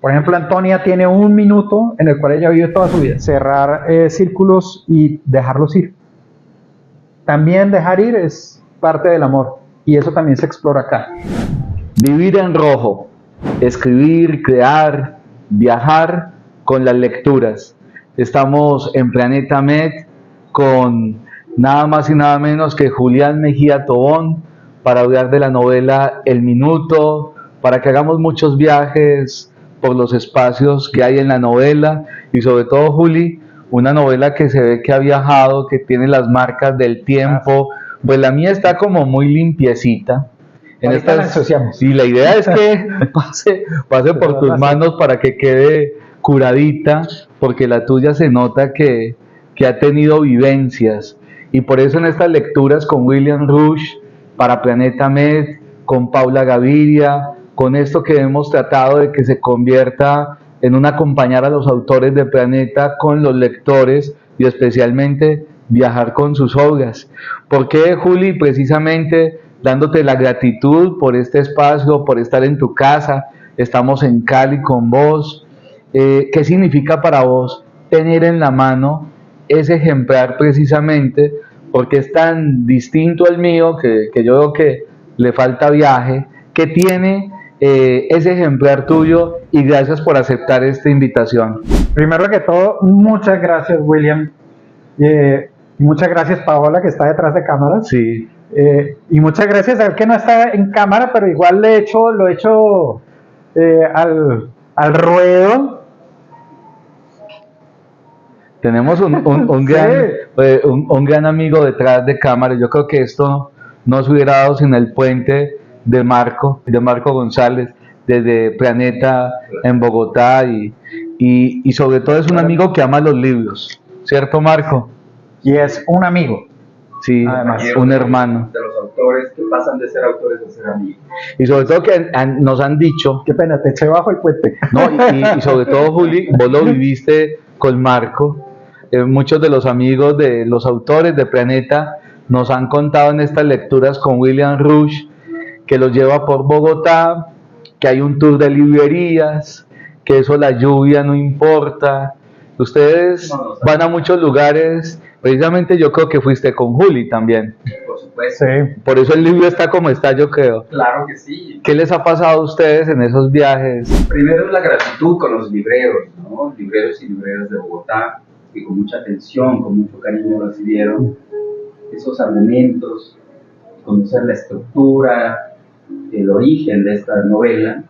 Por ejemplo, Antonia tiene un minuto en el cual ella vive toda su vida. Cerrar círculos y dejarlos ir. También dejar ir es parte del amor y eso también se explora acá. Vivir en rojo, escribir, crear, viajar con las lecturas. Estamos en Planeta Med con nada más y nada menos que Julián Mejía Tobón para hablar de la novela El Minuto, para que hagamos muchos viajes por los espacios que hay en la novela y sobre todo, Juli, una novela que se ve que ha viajado, que tiene las marcas del tiempo. Pues la mía está como muy limpiecita. Sí, la idea es que pase por tus manos para que quede curadita, porque la tuya se nota que ha tenido vivencias. Y por eso en estas lecturas con William Rush, para Planeta Med, con Paula Gaviria, con esto que hemos tratado de que se convierta en un acompañar a los autores de Planeta con los lectores y especialmente viajar con sus obras. ¿Por qué, Juli? Precisamente dándote la gratitud por este espacio, por estar en tu casa. Estamos en Cali con vos. ¿Qué significa para vos tener en la mano ese ejemplar precisamente? Porque es tan distinto al mío que yo veo que le falta viaje, que tiene ese ejemplar tuyo, y gracias por aceptar esta invitación. Primero que todo, muchas gracias, William. Muchas gracias, Paola, que está detrás de cámaras. Sí. Y muchas gracias a él que no está en cámara, pero igual lo he hecho al ruedo. Tenemos un gran amigo detrás de cámara. Yo creo que esto no se hubiera dado sin el puente de Marco González, desde Planeta en Bogotá, y sobre todo es un amigo que ama los libros, ¿cierto, Marco? Y es un amigo. Sí, además, un hermano. De los autores que pasan de ser autores a ser amigos. Y sobre todo que nos han dicho... Qué pena, te eché bajo el puente. No, y sobre todo, Juli, vos lo viviste con Marco. Muchos de los amigos de los autores de Planeta nos han contado en estas lecturas con William Rush que los lleva por Bogotá, que hay un tour de librerías, que eso la lluvia no importa. Ustedes van a muchos lugares. Precisamente yo creo que fuiste con Juli también. Por supuesto. Sí. Por eso el libro está como está, yo creo. Claro que sí. ¿Qué les ha pasado a ustedes en esos viajes? Primero es la gratitud con los libreros, ¿no? Libreros y libreras de Bogotá, que con mucha atención, con mucho cariño recibieron esos argumentos, conocer la estructura, el origen de esta novela,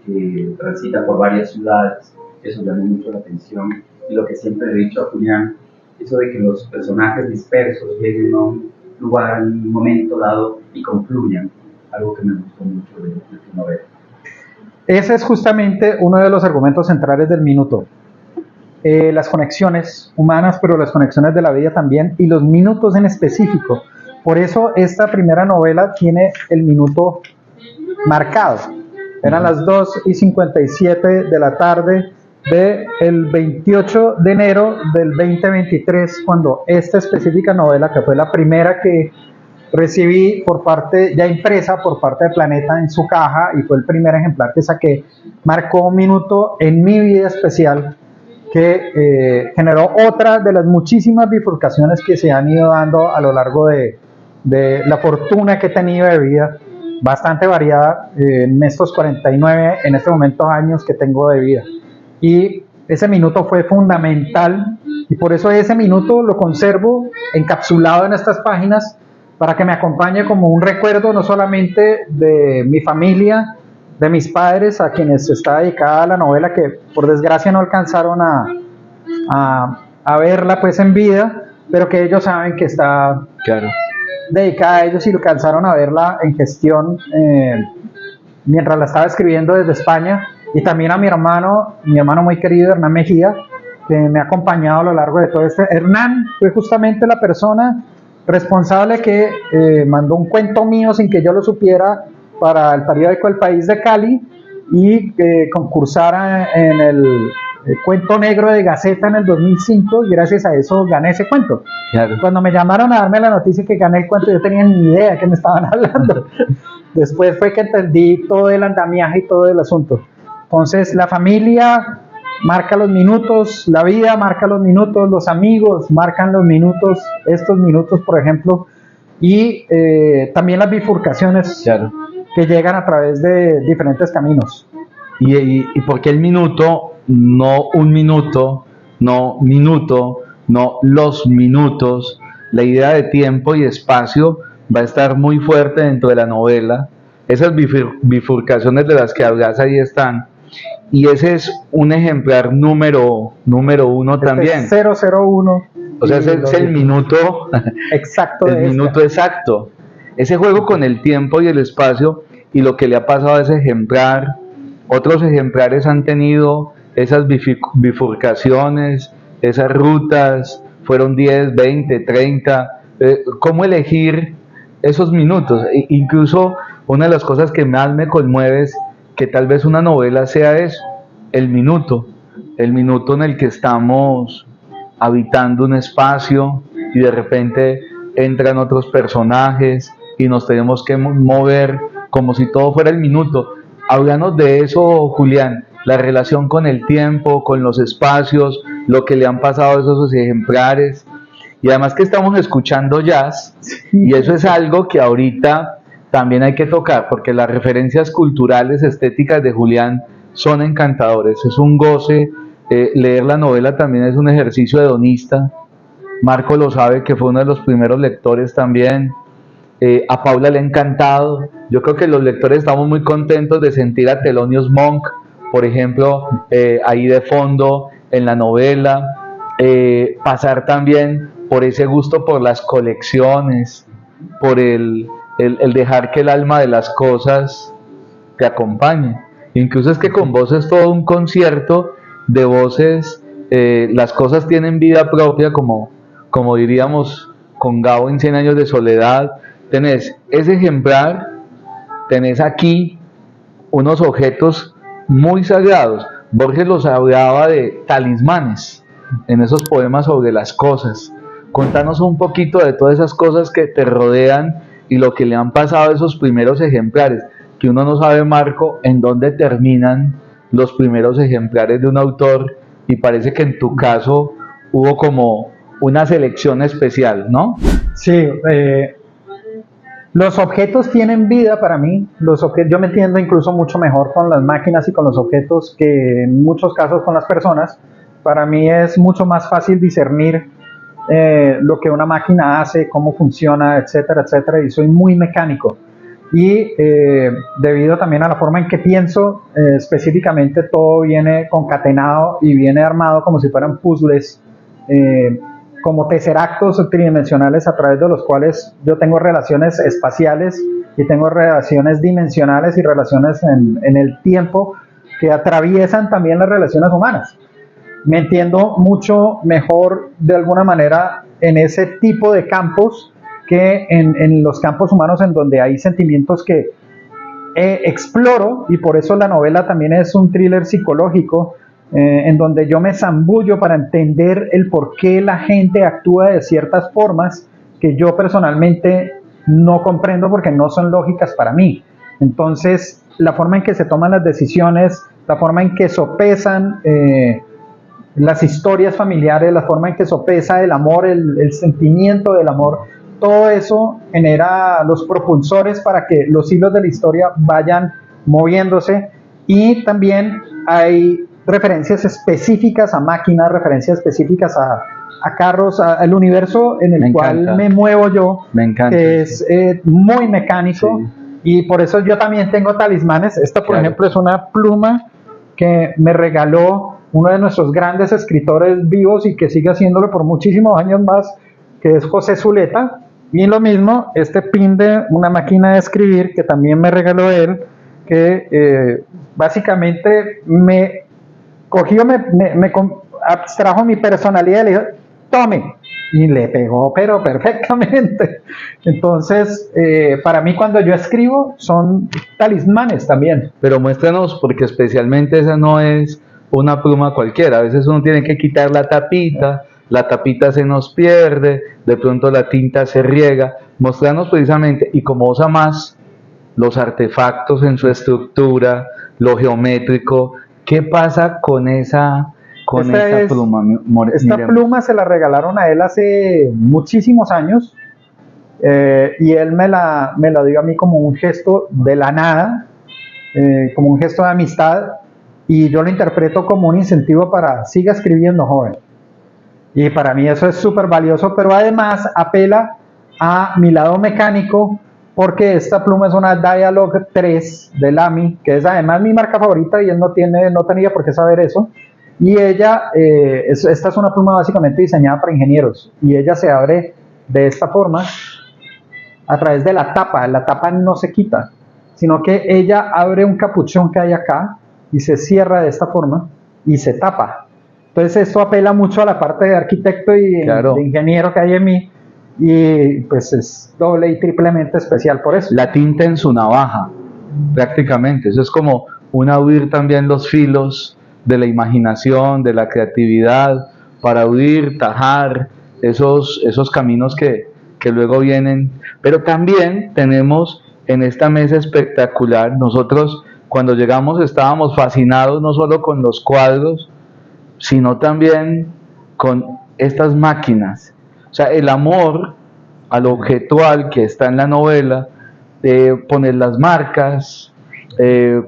que transita por varias ciudades. Eso llamó mucho la atención. Y lo que siempre le he dicho a Julián, eso de que los personajes dispersos lleguen a un lugar en un momento dado y confluyan, algo que me gustó mucho de tu novela. Ese es justamente uno de los argumentos centrales del minuto. Las conexiones humanas, pero las conexiones de la vida también, y los minutos en específico. Por eso esta primera novela tiene el minuto marcado. Eran las 2:57 de la tarde del 28 de enero del 2023, cuando esta específica novela, que fue la primera que recibí por parte, ya impresa por parte de Planeta en su caja, y fue el primer ejemplar que saqué, marcó un minuto en mi vida especial, que generó otra de las muchísimas bifurcaciones que se han ido dando a lo largo de la fortuna que he tenido de vida, bastante variada en estos 49, en este momento, años que tengo de vida. Y ese minuto fue fundamental, y por eso ese minuto lo conservo encapsulado en estas páginas, para que me acompañe como un recuerdo no solamente de mi familia, de mis padres, a quienes está dedicada la novela, que por desgracia no alcanzaron a verla pues en vida, pero que ellos saben que está dedicada a ellos y alcanzaron a verla en gestión mientras la estaba escribiendo desde España. Y también a mi hermano muy querido, Hernán Mejía, que me ha acompañado a lo largo de todo este. Hernán fue justamente la persona responsable que mandó un cuento mío sin que yo lo supiera para el periódico El País de Cali, y que concursara en el Cuento Negro de Gaceta en el 2005, y gracias a eso gané ese cuento. Claro. Cuando me llamaron a darme la noticia que gané el cuento, yo tenía ni idea de qué me estaban hablando. Después fue que entendí todo el andamiaje y todo el asunto. Entonces la familia marca los minutos, la vida marca los minutos, los amigos marcan los minutos, estos minutos por ejemplo, y también las bifurcaciones Claro. que llegan a través de diferentes caminos. ¿Y por qué el minuto, no un minuto, no minuto, no los minutos? La idea de tiempo y espacio va a estar muy fuerte dentro de la novela. Esas bifurcaciones de las que hablas ahí están. Y ese es un ejemplar número uno también. Este es 001. O sea, ese es el minuto exacto. El minuto exacto. Ese juego con el tiempo y el espacio y lo que le ha pasado a ese ejemplar. Otros ejemplares han tenido esas bifurcaciones, esas rutas, fueron 10, 20, 30. ¿Cómo elegir esos minutos? Incluso una de las cosas que más me conmueve es que tal vez una novela sea eso, el minuto en el que estamos habitando un espacio y de repente entran otros personajes y nos tenemos que mover como si todo fuera el minuto. Háblanos de eso, Julián, la relación con el tiempo, con los espacios, lo que le han pasado a esos ejemplares. Y además que estamos escuchando jazz, y eso es algo que ahorita también hay que tocar, porque las referencias culturales, estéticas de Julián son encantadores. Es un goce, leer la novela también es un ejercicio hedonista. Marco lo sabe, que fue uno de los primeros lectores también. A Paula le ha encantado. Yo creo que los lectores estamos muy contentos de sentir a Thelonious Monk, por ejemplo, ahí de fondo en la novela. Pasar también por ese gusto por las colecciones, por el dejar que el alma de las cosas te acompañe. Incluso es que con vos es todo un concierto de voces. Las cosas tienen vida propia, como diríamos con Gabo en 100 años de soledad. Tenés ese ejemplar, tenés aquí unos objetos muy sagrados. Borges los hablaba de talismanes en esos poemas sobre las cosas. Contanos un poquito de todas esas cosas que te rodean y lo que le han pasado a esos primeros ejemplares, que uno no sabe, Marco, en dónde terminan los primeros ejemplares de un autor, y parece que en tu caso hubo como una selección especial, ¿no? Sí, los objetos tienen vida para mí. Yo me entiendo incluso mucho mejor con las máquinas y con los objetos que en muchos casos con las personas. Para mí es mucho más fácil discernir lo que una máquina hace, cómo funciona, etcétera, etcétera, y soy muy mecánico. Y debido también a la forma en que pienso, específicamente todo viene concatenado y viene armado como si fueran puzzles, como tesseractos tridimensionales a través de los cuales yo tengo relaciones espaciales y tengo relaciones dimensionales y relaciones en el tiempo que atraviesan también las relaciones humanas. Me entiendo mucho mejor de alguna manera en ese tipo de campos que en los campos humanos, en donde hay sentimientos que exploro, y por eso la novela también es un thriller psicológico, en donde yo me zambullo para entender el por qué la gente actúa de ciertas formas que yo personalmente no comprendo porque no son lógicas para mí. Entonces, la forma en que se toman las decisiones, la forma en que sopesan las historias familiares, la forma en que sopesa el amor, el sentimiento del amor, todo eso genera los propulsores para que los hilos de la historia vayan moviéndose. Y también hay referencias específicas a máquinas, referencias específicas a carros, al universo en el cual me muevo yo, que es muy mecánico, sí. Y por eso yo también tengo talismanes. Esta, por ejemplo, es una pluma que me regaló uno de nuestros grandes escritores vivos y que sigue haciéndolo por muchísimos años más, que es José Zuleta. Y lo mismo, este pin de una máquina de escribir que también me regaló él, que básicamente me cogió, me abstrajo mi personalidad y le dijo, tome, y le pegó pero perfectamente. Entonces, para mí cuando yo escribo son talismanes también. Pero muéstranos, porque especialmente esa no es una pluma cualquiera. A veces uno tiene que quitar la tapita se nos pierde, de pronto la tinta se riega. Mostrarnos precisamente, y como vos amás los artefactos en su estructura, lo geométrico. ¿Qué pasa con esa pluma? Esta Miremos. pluma se la regalaron a él hace muchísimos años, y él me la dio a mí como un gesto de la nada, como un gesto de amistad, y yo lo interpreto como un incentivo para siga escribiendo, joven. Y para mí eso es súper valioso, pero además apela a mi lado mecánico, porque esta pluma es una Dialog 3 de Lamy, que es además mi marca favorita, y él no tenía por qué saber eso. Y ella, esta es una pluma básicamente diseñada para ingenieros, y ella se abre de esta forma a través de la tapa no se quita, sino que ella abre un capuchón que hay acá y se cierra de esta forma y se tapa. Entonces esto apela mucho a la parte de arquitecto y Claro. de ingeniero que hay en mí, y pues es doble y triplemente especial por eso. La tinta en su navaja, prácticamente. Eso es como un huir también los filos de la imaginación, de la creatividad, para huir, tajar esos caminos que luego vienen. Pero también tenemos en esta mesa espectacular, nosotros cuando llegamos estábamos fascinados no solo con los cuadros, sino también con estas máquinas. O sea, el amor al objetual que está en la novela, pones las marcas,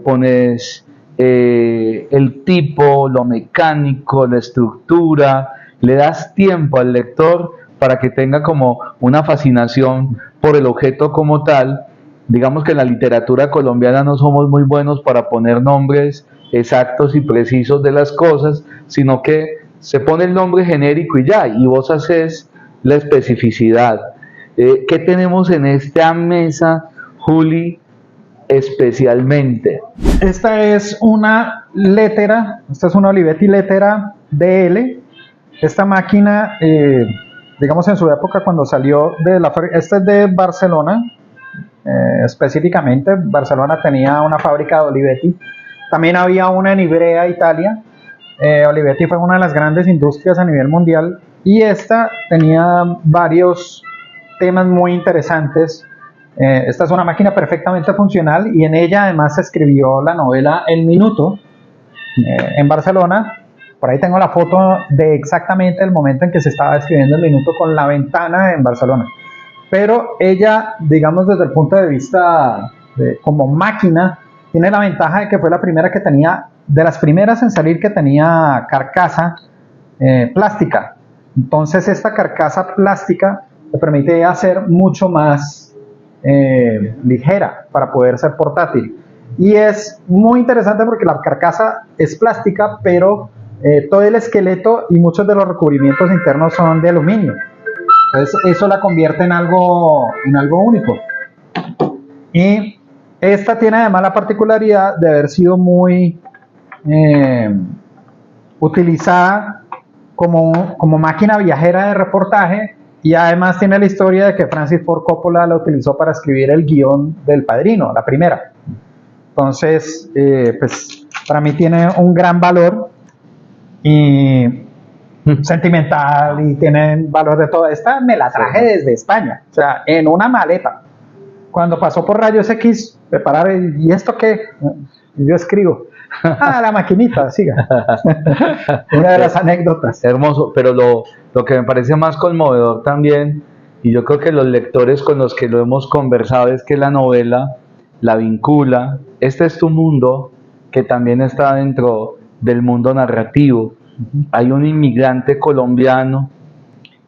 pones el tipo, lo mecánico, la estructura, le das tiempo al lector para que tenga como una fascinación por el objeto como tal. Digamos que en la literatura colombiana no somos muy buenos para poner nombres exactos y precisos de las cosas, sino que se pone el nombre genérico y ya, y vos haces la especificidad. ¿Qué tenemos en esta mesa, Juli, especialmente? Esta es una Lettera, esta es una Olivetti Lettera DL. Esta máquina, digamos en su época cuando salió de la fábrica, esta es de Barcelona, específicamente. Barcelona tenía una fábrica de Olivetti, también había una en Ivrea, Italia. Olivetti fue una de las grandes industrias a nivel mundial, y esta tenía varios temas muy interesantes. Esta es una máquina perfectamente funcional, y en ella además se escribió la novela El Minuto, en Barcelona. Por ahí tengo la foto de exactamente el momento en que se estaba escribiendo El Minuto, con la ventana en Barcelona. Pero ella, digamos desde el punto de vista como máquina, tiene la ventaja de que fue la primera que tenía, de las primeras en salir, que tenía carcasa plástica. Entonces esta carcasa plástica le permite hacer mucho más ligera para poder ser portátil. Y es muy interesante porque la carcasa es plástica, pero todo el esqueleto y muchos de los recubrimientos internos son de aluminio. Entonces eso la convierte en algo único. Y esta tiene además la particularidad de haber sido muy utilizada como máquina viajera de reportaje, y además tiene la historia de que Francis Ford Coppola la utilizó para escribir el guión del Padrino, la primera. Entonces, pues para mí tiene un gran valor y sentimental, y tiene valor de todo. Esta me la traje desde España, o sea, en una maleta. Cuando pasó por Rayos X, preparar ¿y esto qué? Y yo escribo. La maquinita, siga. Una de las anécdotas. Hermoso, pero lo que me parece más conmovedor también, y yo creo que los lectores con los que lo hemos conversado, es que la novela la vincula. Este es tu mundo, que también está dentro del mundo narrativo. Hay un inmigrante colombiano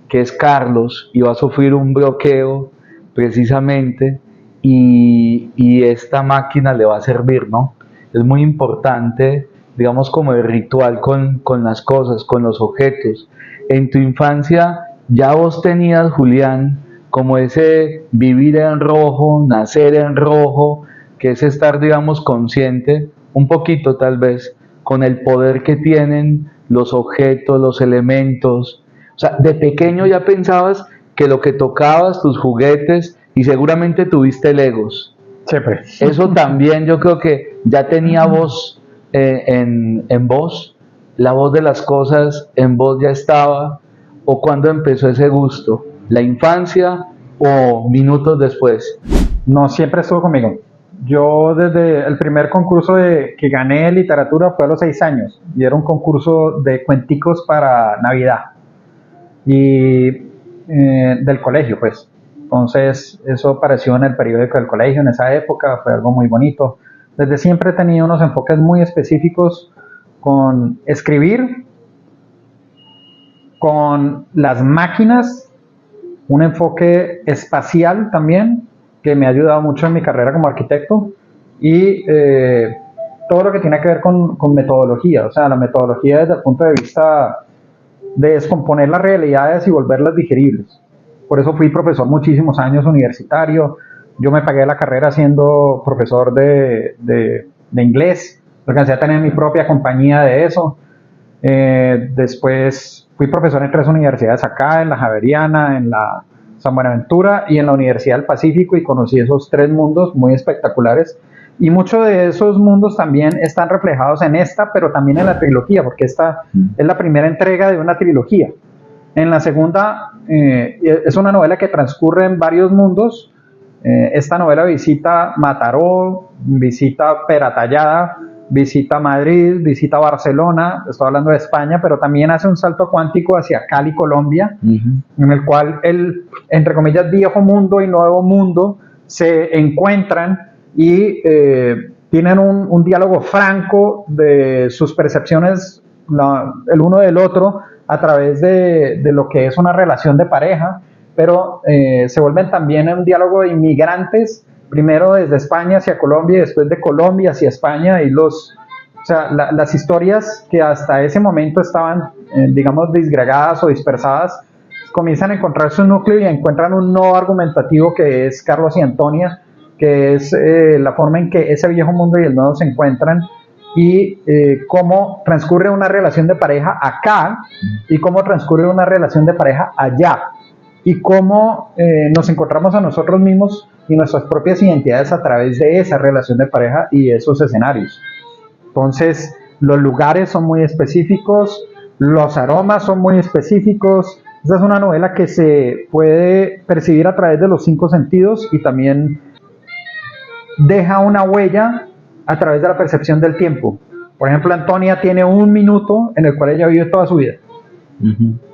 que es Carlos, y va a sufrir un bloqueo precisamente, y esta máquina le va a servir, ¿no? Es muy importante, digamos, como el ritual con las cosas, con los objetos. En tu infancia ya vos tenías, Julián, como ese vivir en rojo, nacer en rojo, que es estar, digamos, consciente, un poquito tal vez, con el poder que tienen los objetos, los elementos. O sea, de pequeño ya pensabas que lo que tocabas, tus juguetes, y seguramente tuviste Legos. Siempre. Eso también yo creo que ya tenía voz en vos, la voz de las cosas en vos ya estaba. ¿O cuándo empezó ese gusto? ¿La infancia o minutos después? No, siempre estuvo conmigo. Yo desde el primer concurso que gané de literatura fue a los 6 años y era un concurso de cuenticos para Navidad y del colegio, pues. Entonces eso apareció en el periódico del colegio en esa época, fue algo muy bonito. Desde siempre he tenido unos enfoques muy específicos con escribir, con las máquinas, un enfoque espacial también, que me ha ayudado mucho en mi carrera como arquitecto, y todo lo que tiene que ver con metodología, o sea, la metodología desde el punto de vista de descomponer las realidades y volverlas digeribles. Por eso fui profesor muchísimos años universitario, yo me pagué la carrera siendo profesor de inglés, alcancé a tener mi propia compañía de eso. Después fui profesor en 3 universidades acá, en la Javeriana, en la San Buenaventura y en la Universidad del Pacífico, y conocí esos 3 mundos muy espectaculares, y muchos de esos mundos también están reflejados en esta, pero también en la trilogía, porque esta es la primera entrega de una trilogía. En la segunda es una novela que transcurre en varios mundos. Esta novela visita Mataró, visita Peratallada, visita Madrid, visita Barcelona, estoy hablando de España, pero también hace un salto cuántico hacia Cali, Colombia, en el cual el, entre comillas, viejo mundo y nuevo mundo se encuentran y tienen un diálogo franco de sus percepciones el uno del otro a través de lo que es una relación de pareja, pero se vuelven también en un diálogo de inmigrantes, primero desde España hacia Colombia y después de Colombia hacia España, y o sea, las historias que hasta ese momento estaban, digamos, disgregadas o dispersadas, comienzan a encontrar su núcleo y encuentran un nodo argumentativo que es Carlos y Antonia, que es la forma en que ese viejo mundo y el nuevo se encuentran, y cómo transcurre una relación de pareja acá y cómo transcurre una relación de pareja allá, y cómo nos encontramos a nosotros mismos y nuestras propias identidades a través de esa relación de pareja y esos escenarios. Entonces, los lugares son muy específicos, los aromas son muy específicos. Esta es una novela que se puede percibir a través de los 5 sentidos y también deja una huella a través de la percepción del tiempo. Por ejemplo, Antonia tiene 1 minuto en el cual ella vive toda su vida.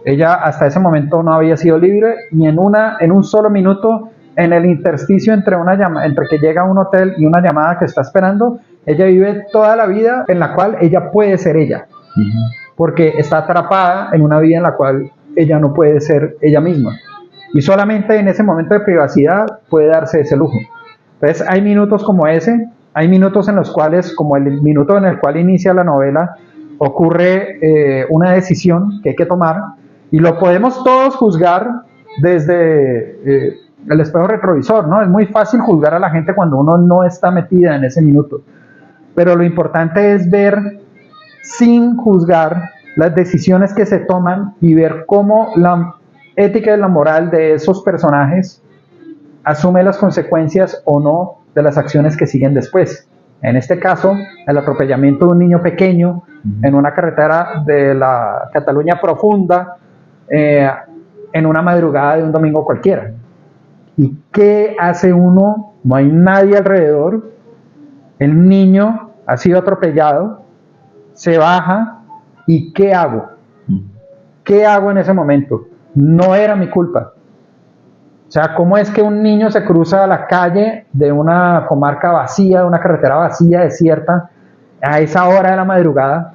Ella hasta ese momento no había sido libre, y en un solo minuto, en el intersticio entre que llega a un hotel y una llamada que está esperando, ella vive toda la vida en la cual ella puede ser ella, porque está atrapada en una vida en la cual ella no puede ser ella misma, y solamente en ese momento de privacidad puede darse ese lujo. Entonces hay minutos como ese, hay minutos en los cuales, como el minuto en el cual inicia la novela, ocurre una decisión que hay que tomar, y lo podemos todos juzgar desde el espejo retrovisor, ¿no? Es muy fácil juzgar a la gente cuando uno no está metida en ese minuto, pero lo importante es ver sin juzgar las decisiones que se toman y ver cómo la ética y la moral de esos personajes asume las consecuencias o no de las acciones que siguen después. En este caso, el atropellamiento de un niño pequeño en una carretera de la Cataluña profunda, en una madrugada de un domingo cualquiera. ¿Y qué hace uno? No hay nadie alrededor, el niño ha sido atropellado, se baja, ¿y qué hago? ¿Qué hago en ese momento? No era mi culpa. O sea, ¿cómo es que un niño se cruza la calle de una comarca vacía, de una carretera vacía, desierta, a esa hora de la madrugada?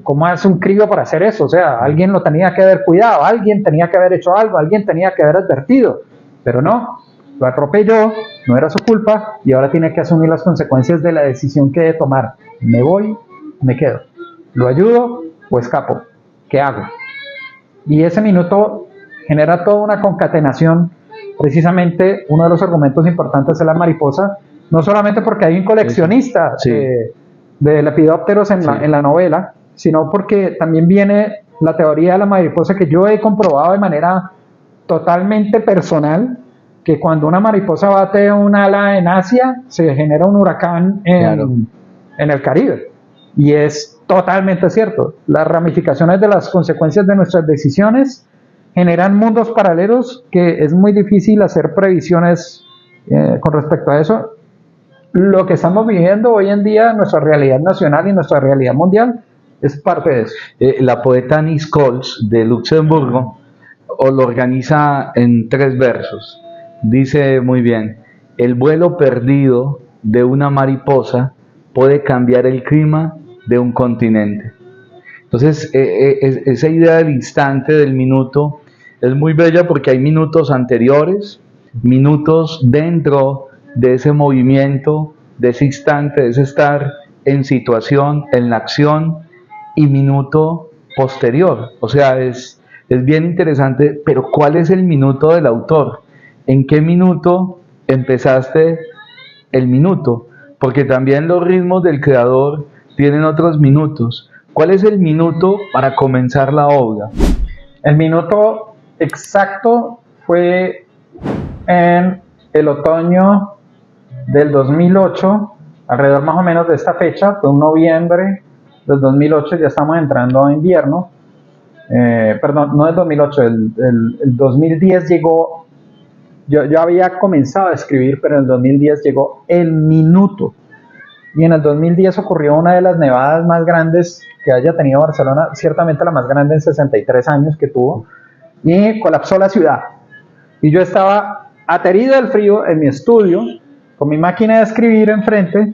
¿Cómo hace un crío para hacer eso? O sea, alguien lo tenía que haber cuidado, alguien tenía que haber hecho algo, alguien tenía que haber advertido, pero no, lo atropelló, no era su culpa, y ahora tiene que asumir las consecuencias de la decisión que debe tomar. ¿Me voy? ¿Me quedo? ¿Lo ayudo o escapo? ¿Qué hago? Y ese minuto genera toda una concatenación. Precisamente uno de los argumentos importantes es la mariposa, no solamente porque hay un coleccionista de lepidópteros en la novela, sino porque también viene la teoría de la mariposa, que yo he comprobado de manera totalmente personal, que cuando una mariposa bate un ala en Asia, se genera un huracán en el Caribe. Y es totalmente cierto. Las ramificaciones de las consecuencias de nuestras decisiones generan mundos paralelos que es muy difícil hacer previsiones con respecto a eso. lo que estamos viviendo hoy en día, nuestra realidad nacional y nuestra realidad mundial, es parte de eso. La poeta Annie Scholz de Luxemburgo lo organiza en 3 versos. Dice muy bien: el vuelo perdido de una mariposa puede cambiar el clima de un continente. Entonces, esa idea del instante, del minuto, es muy bella porque hay minutos anteriores, minutos dentro de ese movimiento, de ese instante, de ese estar en situación, en la acción, y minuto posterior. O sea, es bien interesante, pero ¿cuál es el minuto del autor? ¿En qué minuto empezaste el minuto? Porque también los ritmos del creador tienen otros minutos. ¿Cuál es el minuto para comenzar la obra? El minuto exacto fue en el otoño del 2008, alrededor más o menos de esta fecha, fue un noviembre del 2008, ya estamos entrando a invierno, perdón, no del 2008, el 2010 llegó, yo había comenzado a escribir, pero en el 2010 llegó el minuto, y en el 2010 ocurrió una de las nevadas más grandes que haya tenido Barcelona, ciertamente la más grande en 63 años que tuvo, y colapsó la ciudad, y yo estaba aterido del frío en mi estudio, con mi máquina de escribir enfrente,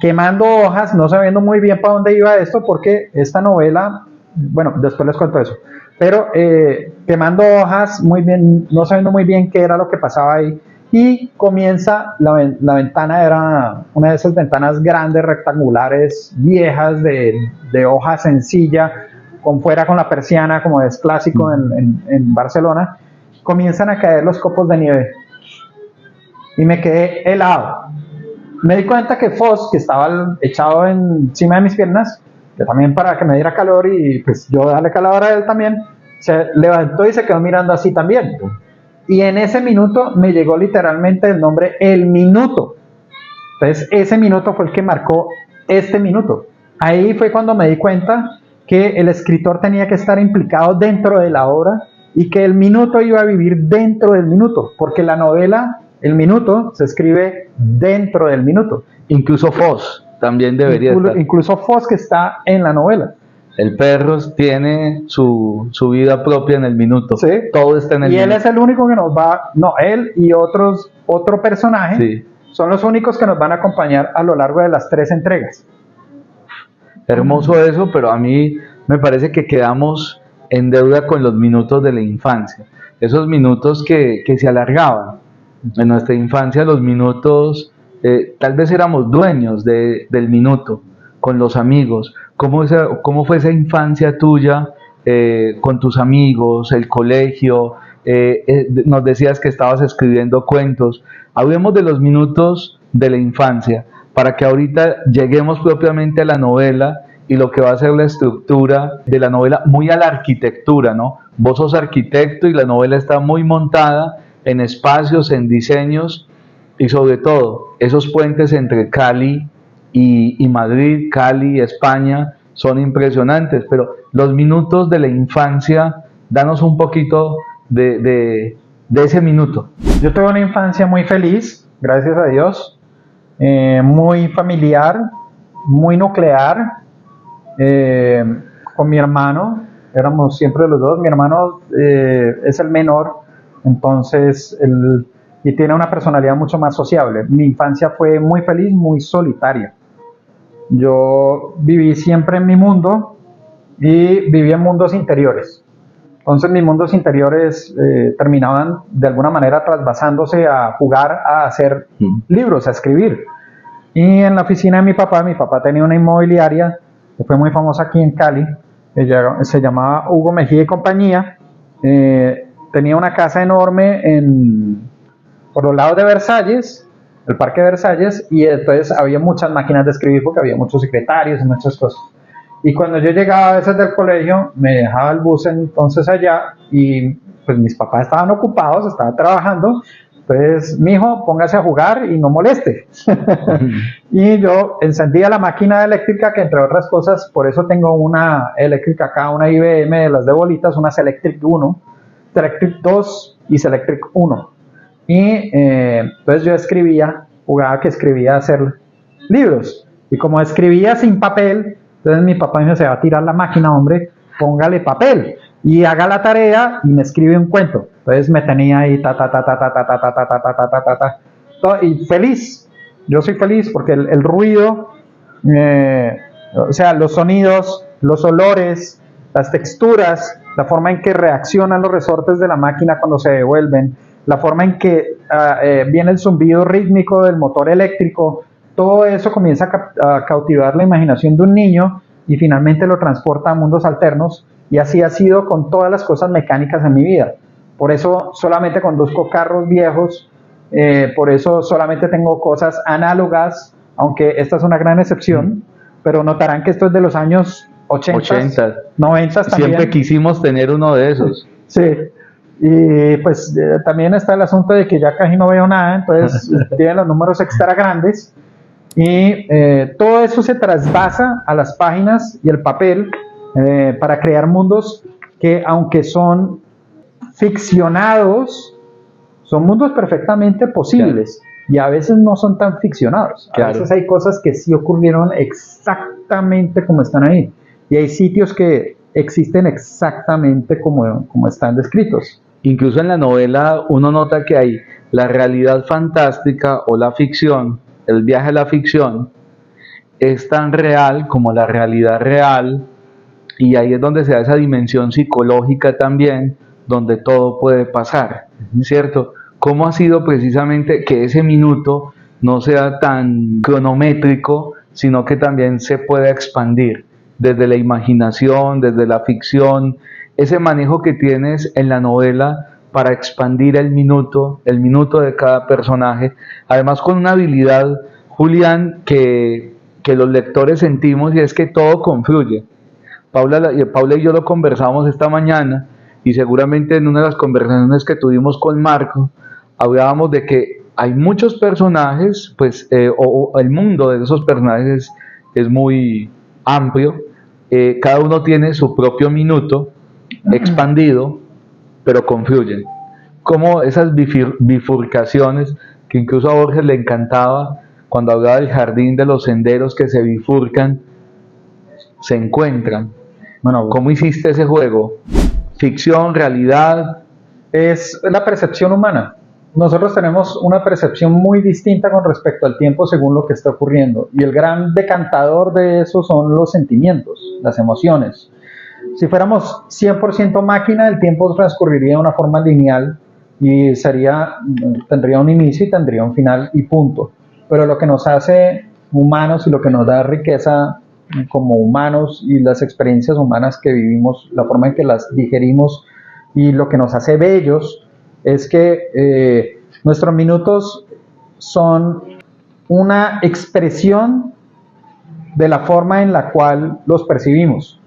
quemando hojas, no sabiendo muy bien para dónde iba esto, porque esta novela, bueno, después les cuento eso, pero quemando hojas, muy bien, no sabiendo muy bien qué era lo que pasaba ahí, y comienza, la ventana era una de esas ventanas grandes, rectangulares, viejas, de hoja sencilla, con fuera con la persiana, como es clásico en Barcelona, comienzan a caer los copos de nieve, y me quedé helado. Me di cuenta que Foss, que estaba echado encima de mis piernas, que también para que me diera calor y pues yo darle calor a él también, se levantó y se quedó mirando así también. Y en ese minuto me llegó literalmente el nombre El Minuto. Entonces ese minuto fue el que marcó este minuto. Ahí fue cuando me di cuenta que el escritor tenía que estar implicado dentro de la obra y que el minuto iba a vivir dentro del minuto, porque la novela, el minuto, se escribe dentro del minuto. Incluso Foss también debería estar. Incluso Foss, que está en la novela. El perro tiene su vida propia en el minuto. Sí. Todo está en el minuto. Y minuto. él es el único que nos va, no, él y otro personaje, sí, son los únicos que nos van a acompañar a lo largo de las 3 entregas. Hermoso eso, pero a mí me parece que quedamos en deuda con los minutos de la infancia. Esos minutos que se alargaban. En nuestra infancia los minutos, tal vez éramos dueños del minuto, con los amigos. ¿Cómo fue esa infancia tuya con tus amigos, el colegio? Nos decías que estabas escribiendo cuentos. Hablemos de los minutos de la infancia, para que ahorita lleguemos propiamente a la novela y lo que va a ser la estructura de la novela, muy a la arquitectura, ¿no? Vos sos arquitecto y la novela está muy montada en espacios, en diseños y sobre todo esos puentes entre Cali y Madrid, Cali y España son impresionantes, pero los minutos de la infancia, danos un poquito de ese minuto. Yo tuve una infancia muy feliz, gracias a Dios, muy familiar, muy nuclear, con mi hermano, éramos siempre los dos. Mi hermano es el menor, entonces y tiene una personalidad mucho más sociable. Mi infancia fue muy feliz, muy solitaria. Yo viví siempre en mi mundo y viví en mundos interiores. Entonces mis mundos interiores terminaban de alguna manera trasvasándose a jugar, a hacer libros, a escribir. Y en la oficina de mi papá tenía una inmobiliaria que fue muy famosa aquí en Cali, ella se llamaba Hugo Mejía y compañía. Tenía una casa enorme por los lados de Versalles, el Parque de Versalles, y entonces había muchas máquinas de escribir porque había muchos secretarios y muchas cosas. Y cuando yo llegaba a veces del colegio, me dejaba el bus entonces allá y pues mis papás estaban ocupados, estaban trabajando. Entonces, mijo, póngase a jugar y no moleste. Y yo encendía la máquina eléctrica, que entre otras cosas, por eso tengo una eléctrica acá, una IBM de las de bolitas, una Selectric 1, Selectric 2 y Selectric 1. Y entonces yo escribía jugaba que escribía a hacer libros. Y como escribía sin papel, entonces mi papá me dijo, se va a tirar la máquina, hombre, póngale papel y haga la tarea y me escribe un cuento. Entonces me tenía ahí y feliz. Yo soy feliz porque el ruido, o sea, los sonidos, los olores, las texturas, la forma en que reaccionan los resortes de la máquina cuando se devuelven, la forma en que viene el zumbido rítmico del motor eléctrico, todo eso comienza a cautivar la imaginación de un niño y finalmente lo transporta a mundos alternos, y así ha sido con todas las cosas mecánicas en mi vida. Por eso solamente conduzco carros viejos, por eso solamente tengo cosas análogas, aunque esta es una gran excepción, pero notarán que esto es de los años 80, 90 también. Siempre quisimos tener uno de esos. Sí, y pues también está el asunto de que ya casi no veo nada, entonces tienen los números extra grandes, y todo eso se trasvasa a las páginas y el papel para crear mundos que, aunque son ficcionados, son mundos perfectamente posibles. Claro. Y a veces no son tan ficcionados. A veces hay cosas que sí ocurrieron exactamente como están ahí. Y hay sitios que existen exactamente como están descritos. Incluso en la novela uno nota que hay la realidad fantástica o la ficción, el viaje a la ficción, es tan real como la realidad real, y ahí es donde se da esa dimensión psicológica también, donde todo puede pasar, ¿cierto? ¿Cómo ha sido precisamente que ese minuto no sea tan cronométrico, sino que también se pueda expandir desde la imaginación, desde la ficción, ese manejo que tienes en la novela para expandir el minuto de cada personaje, además con una habilidad, Julián, que los lectores sentimos, y es que todo confluye. Paula y yo lo conversamos esta mañana, y seguramente en una de las conversaciones que tuvimos con Marco, hablábamos de que hay muchos personajes, pues, o el mundo de esos personajes es muy amplio, cada uno tiene su propio minuto expandido, pero confluyen. Como esas bifurcaciones, que incluso a Borges le encantaba, cuando hablaba del jardín de los senderos que se bifurcan, se encuentran. Bueno, ¿cómo hiciste ese juego? Ficción, realidad. Es la percepción humana. Nosotros tenemos una percepción muy distinta con respecto al tiempo según lo que está ocurriendo, y el gran decantador de eso son los sentimientos, las emociones. Si fuéramos 100% máquina, el tiempo transcurriría de una forma lineal y tendría un inicio y tendría un final y punto. Pero lo que nos hace humanos y lo que nos da riqueza como humanos y las experiencias humanas que vivimos, la forma en que las digerimos y lo que nos hace bellos, es que nuestros minutos son una expresión de la forma en la cual los percibimos.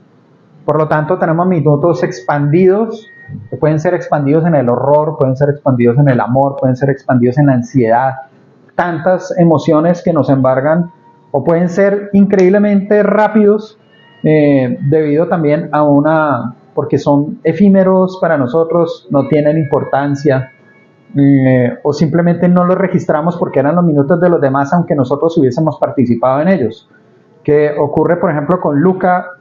Por lo tanto, tenemos minutos expandidos, que pueden ser expandidos en el horror, pueden ser expandidos en el amor, pueden ser expandidos en la ansiedad, tantas emociones que nos embargan, o pueden ser increíblemente rápidos, debido también porque son efímeros para nosotros, no tienen importancia, o simplemente no los registramos porque eran los minutos de los demás, aunque nosotros hubiésemos participado en ellos. Que ocurre, por ejemplo, con Luca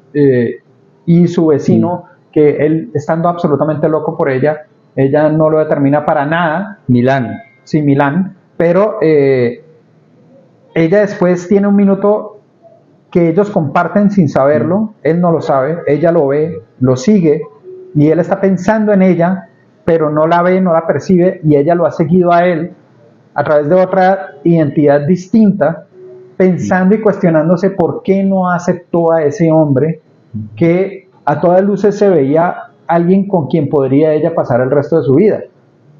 y su vecino, que él, estando absolutamente loco por ella no lo determina para nada. Milán. Sí, Milán, pero ella después tiene un minuto que ellos comparten sin saberlo, él no lo sabe, ella lo ve, lo sigue, y él está pensando en ella, pero no la ve, no la percibe, y ella lo ha seguido a él a través de otra identidad distinta, pensando y cuestionándose por qué no aceptó a ese hombre que a todas luces se veía alguien con quien podría ella pasar el resto de su vida,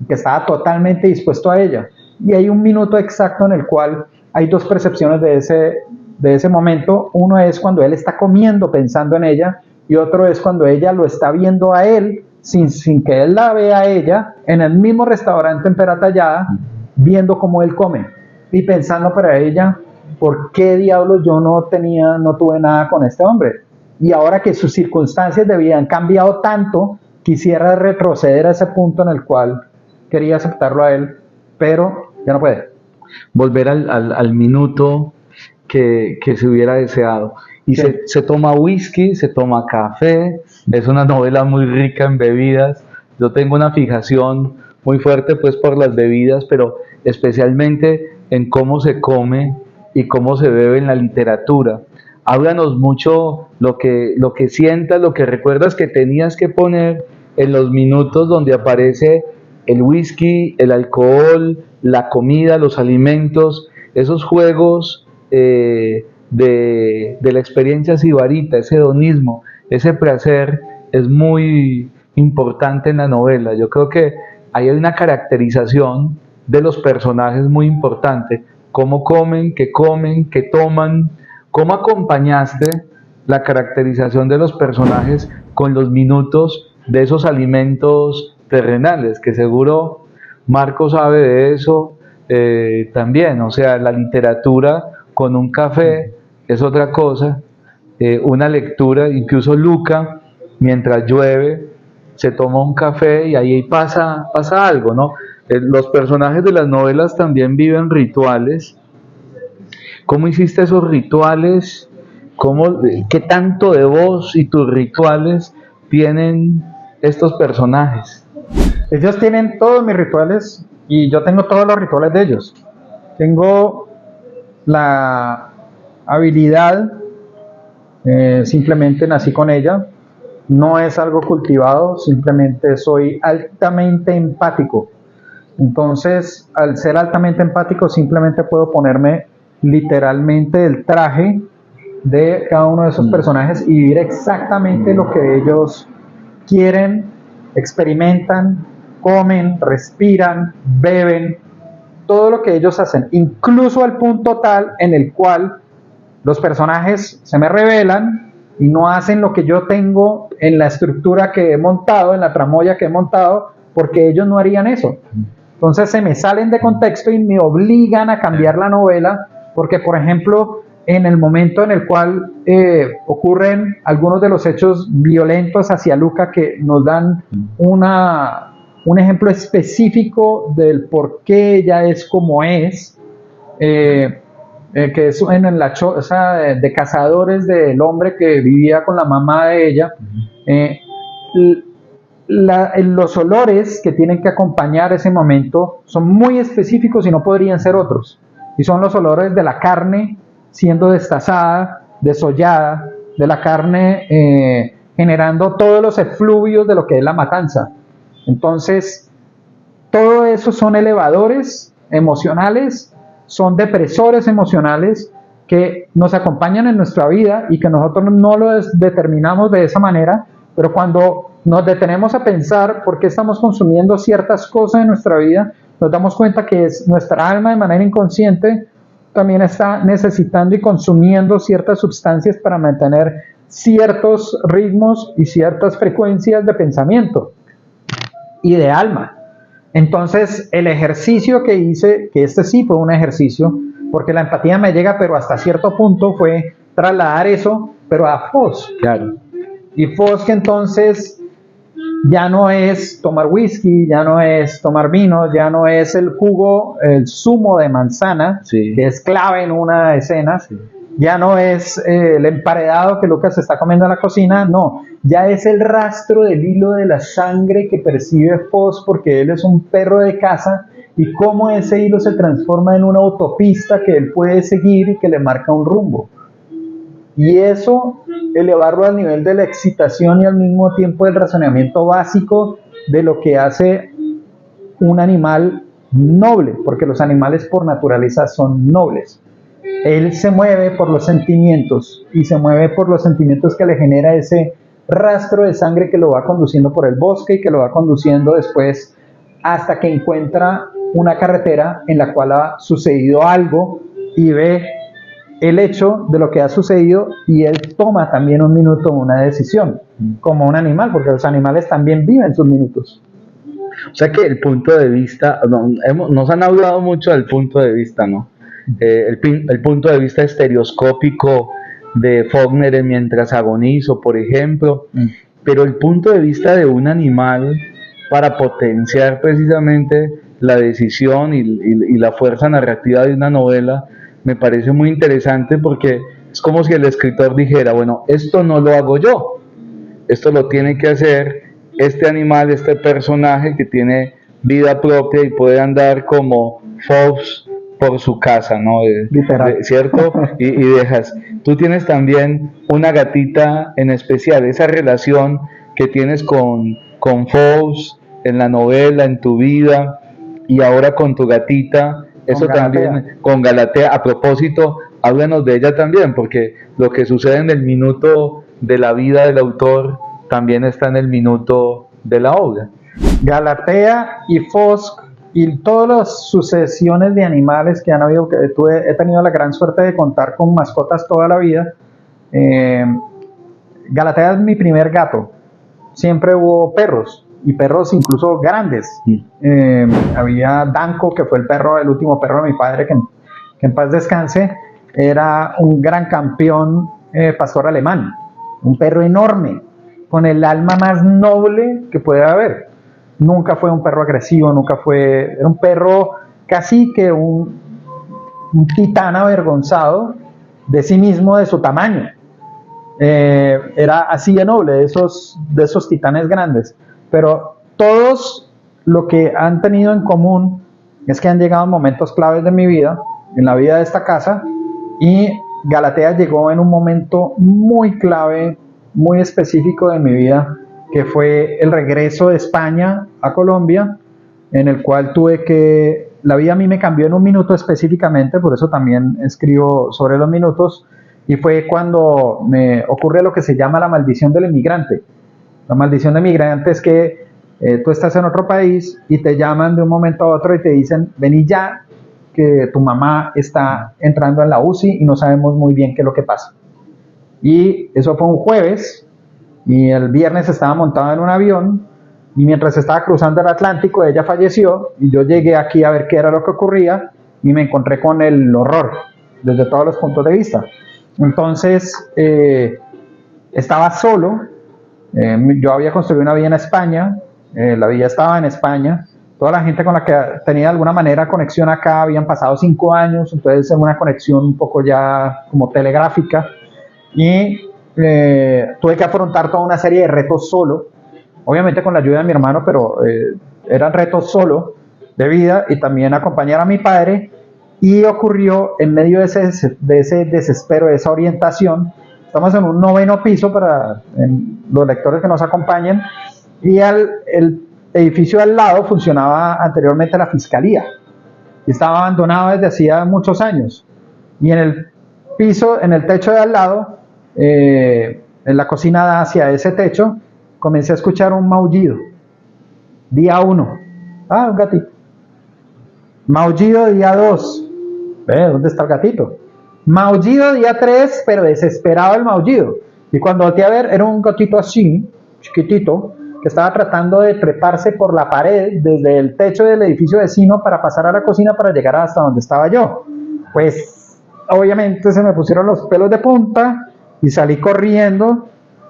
que estaba totalmente dispuesto a ella. Y hay un minuto exacto en el cual hay dos percepciones de ese momento. Uno es cuando él está comiendo pensando en ella, y otro es cuando ella lo está viendo a él sin que él la vea a ella, en el mismo restaurante en Pera Tallada, viendo cómo él come y pensando para ella, ¿por qué diablos yo no tuve nada con este hombre? Y ahora que sus circunstancias de vida han cambiado tanto, quisiera retroceder a ese punto en el cual quería aceptarlo a él, pero ya no puede. volver al minuto que se hubiera deseado. Y Sí. se toma whisky, se toma café, es una novela muy rica en bebidas. Yo tengo una fijación muy fuerte pues por las bebidas, pero especialmente en cómo se come y cómo se bebe en la literatura. Háblanos mucho lo que sientas, lo que recuerdas que tenías que poner en los minutos donde aparece el whisky, el alcohol, la comida, los alimentos, esos juegos de la experiencia sibarita, ese hedonismo, ese placer es muy importante en la novela. Yo creo que ahí hay una caracterización de los personajes muy importante, cómo comen, qué toman, cómo acompañaste la caracterización de los personajes con los minutos de esos alimentos terrenales, que seguro Marco sabe de eso también, o sea, la literatura con un café es otra cosa, una lectura, incluso Luca, mientras llueve, se toma un café y ahí pasa algo, ¿no? Los personajes de las novelas también viven rituales. ¿Cómo hiciste esos rituales? ¿Qué tanto de vos y tus rituales tienen estos personajes? Ellos tienen todos mis rituales y yo tengo todos los rituales de ellos. Tengo la habilidad, simplemente nací con ella, no es algo cultivado, simplemente soy altamente empático. Entonces, al ser altamente empático, simplemente puedo ponerme literalmente el traje de cada uno de esos personajes y vivir exactamente lo que ellos quieren, experimentan, comen, respiran, beben, todo lo que ellos hacen, incluso al punto tal en el cual los personajes se me revelan y no hacen lo que yo tengo en la estructura que he montado, en la tramoya que he montado, porque ellos no harían eso. Entonces se me salen de contexto y me obligan a cambiar la novela, porque por ejemplo, en el momento en el cual ocurren algunos de los hechos violentos hacia Luca que nos dan un ejemplo específico del por qué ella es como es, que es en la choza de cazadores del hombre que vivía con la mamá de ella, los olores que tienen que acompañar ese momento son muy específicos y no podrían ser otros, y son los olores de la carne siendo destazada, desollada, de la carne generando todos los efluvios de lo que es la matanza. Entonces, todo eso son elevadores emocionales, son depresores emocionales que nos acompañan en nuestra vida y que nosotros no lo determinamos de esa manera, pero cuando nos detenemos a pensar por qué estamos consumiendo ciertas cosas en nuestra vida, nos damos cuenta que es nuestra alma de manera inconsciente también está necesitando y consumiendo ciertas sustancias para mantener ciertos ritmos y ciertas frecuencias de pensamiento y de alma. Entonces, el ejercicio que hice, que este sí fue un ejercicio, porque la empatía me llega, pero hasta cierto punto fue trasladar eso, pero a Foz. Claro. Y Foz que entonces ya no es tomar whisky, ya no es tomar vino, ya no es el jugo, el zumo de manzana, Sí. que es clave en una escena, sí. Ya no es el emparedado que Lucas está comiendo en la cocina, no, ya es el rastro del hilo de la sangre que percibe Foz porque él es un perro de caza y cómo ese hilo se transforma en una autopista que él puede seguir y que le marca un rumbo. Y eso, elevarlo al nivel de la excitación y al mismo tiempo del razonamiento básico de lo que hace un animal noble, porque los animales por naturaleza son nobles. Él se mueve por los sentimientos y se mueve por los sentimientos que le genera ese rastro de sangre que lo va conduciendo por el bosque y que lo va conduciendo después hasta que encuentra una carretera en la cual ha sucedido algo y ve el hecho de lo que ha sucedido y él toma también un minuto una decisión, como un animal, porque los animales también viven sus minutos. O sea que el punto de vista, nos han hablado mucho del punto de vista, ¿no? El punto de vista estereoscópico de Faulkner en Mientras agonizo, por ejemplo, pero el punto de vista de un animal para potenciar precisamente la decisión y la fuerza narrativa de una novela me parece muy interesante, porque es como si el escritor dijera, bueno, esto no lo hago yo, esto lo tiene que hacer este animal, este personaje que tiene vida propia y puede andar como Fox por su casa, ¿no? Literal. ¿Cierto? Y dejas. Tú tienes también una gatita en especial, esa relación que tienes con Fox en la novela, en tu vida, y ahora con tu gatita, eso Con Galatea. también, con Galatea. A propósito, háblanos de ella también, porque lo que sucede en el minuto de la vida del autor también está en el minuto de la obra. Galatea y Fosk y todas las sucesiones de animales que han habido, que he tenido la gran suerte de contar con mascotas toda la vida. Galatea es mi primer gato. Siempre hubo perros, y perros incluso grandes. Había Danko, que fue el último perro de mi padre, que en paz descanse. Era un gran campeón pastor alemán, un perro enorme, con el alma más noble que puede haber. Nunca fue un perro agresivo, era un perro casi que un titán avergonzado de sí mismo, de su tamaño. Era así de noble, de esos titanes grandes. Pero todos lo que han tenido en común es que han llegado momentos claves de mi vida, en la vida de esta casa, y Galatea llegó en un momento muy clave, muy específico de mi vida, que fue el regreso de España a Colombia, en el cual la vida a mí me cambió en un minuto específicamente, por eso también escribo sobre los minutos, y fue cuando me ocurre lo que se llama la maldición del inmigrante. La maldición del inmigrante es que tú estás en otro país y te llaman de un momento a otro y te dicen, vení ya, que tu mamá está entrando en la UCI y no sabemos muy bien qué es lo que pasa. Y eso fue un jueves, y el viernes estaba montado en un avión, y mientras estaba cruzando el Atlántico ella falleció, y yo llegué aquí a ver qué era lo que ocurría, y me encontré con el horror desde todos los puntos de vista. Entonces estaba solo. Yo había construido una vida en España, la vida estaba en España, toda la gente con la que tenía de alguna manera conexión acá habían pasado 5 años, entonces era una conexión un poco ya como telegráfica, y tuve que afrontar toda una serie de retos solo, obviamente con la ayuda de mi hermano, pero eran retos solo de vida, y también acompañar a mi padre. Y ocurrió en medio de ese desespero, de esa orientación. Estamos en un 9º piso para los lectores que nos acompañen, y el edificio al lado funcionaba anteriormente la fiscalía, y estaba abandonado desde hacía muchos años. Y en el techo de al lado, en la cocina hacia ese techo, comencé a escuchar un maullido. Día 1, un gatito. Maullido día 2, ¿dónde está el gatito? Maullido día 3, pero desesperado el maullido. Y cuando volteé a ver, era un gatito así, chiquitito, que estaba tratando de treparse por la pared desde el techo del edificio vecino para pasar a la cocina para llegar hasta donde estaba yo. Pues obviamente se me pusieron los pelos de punta y salí corriendo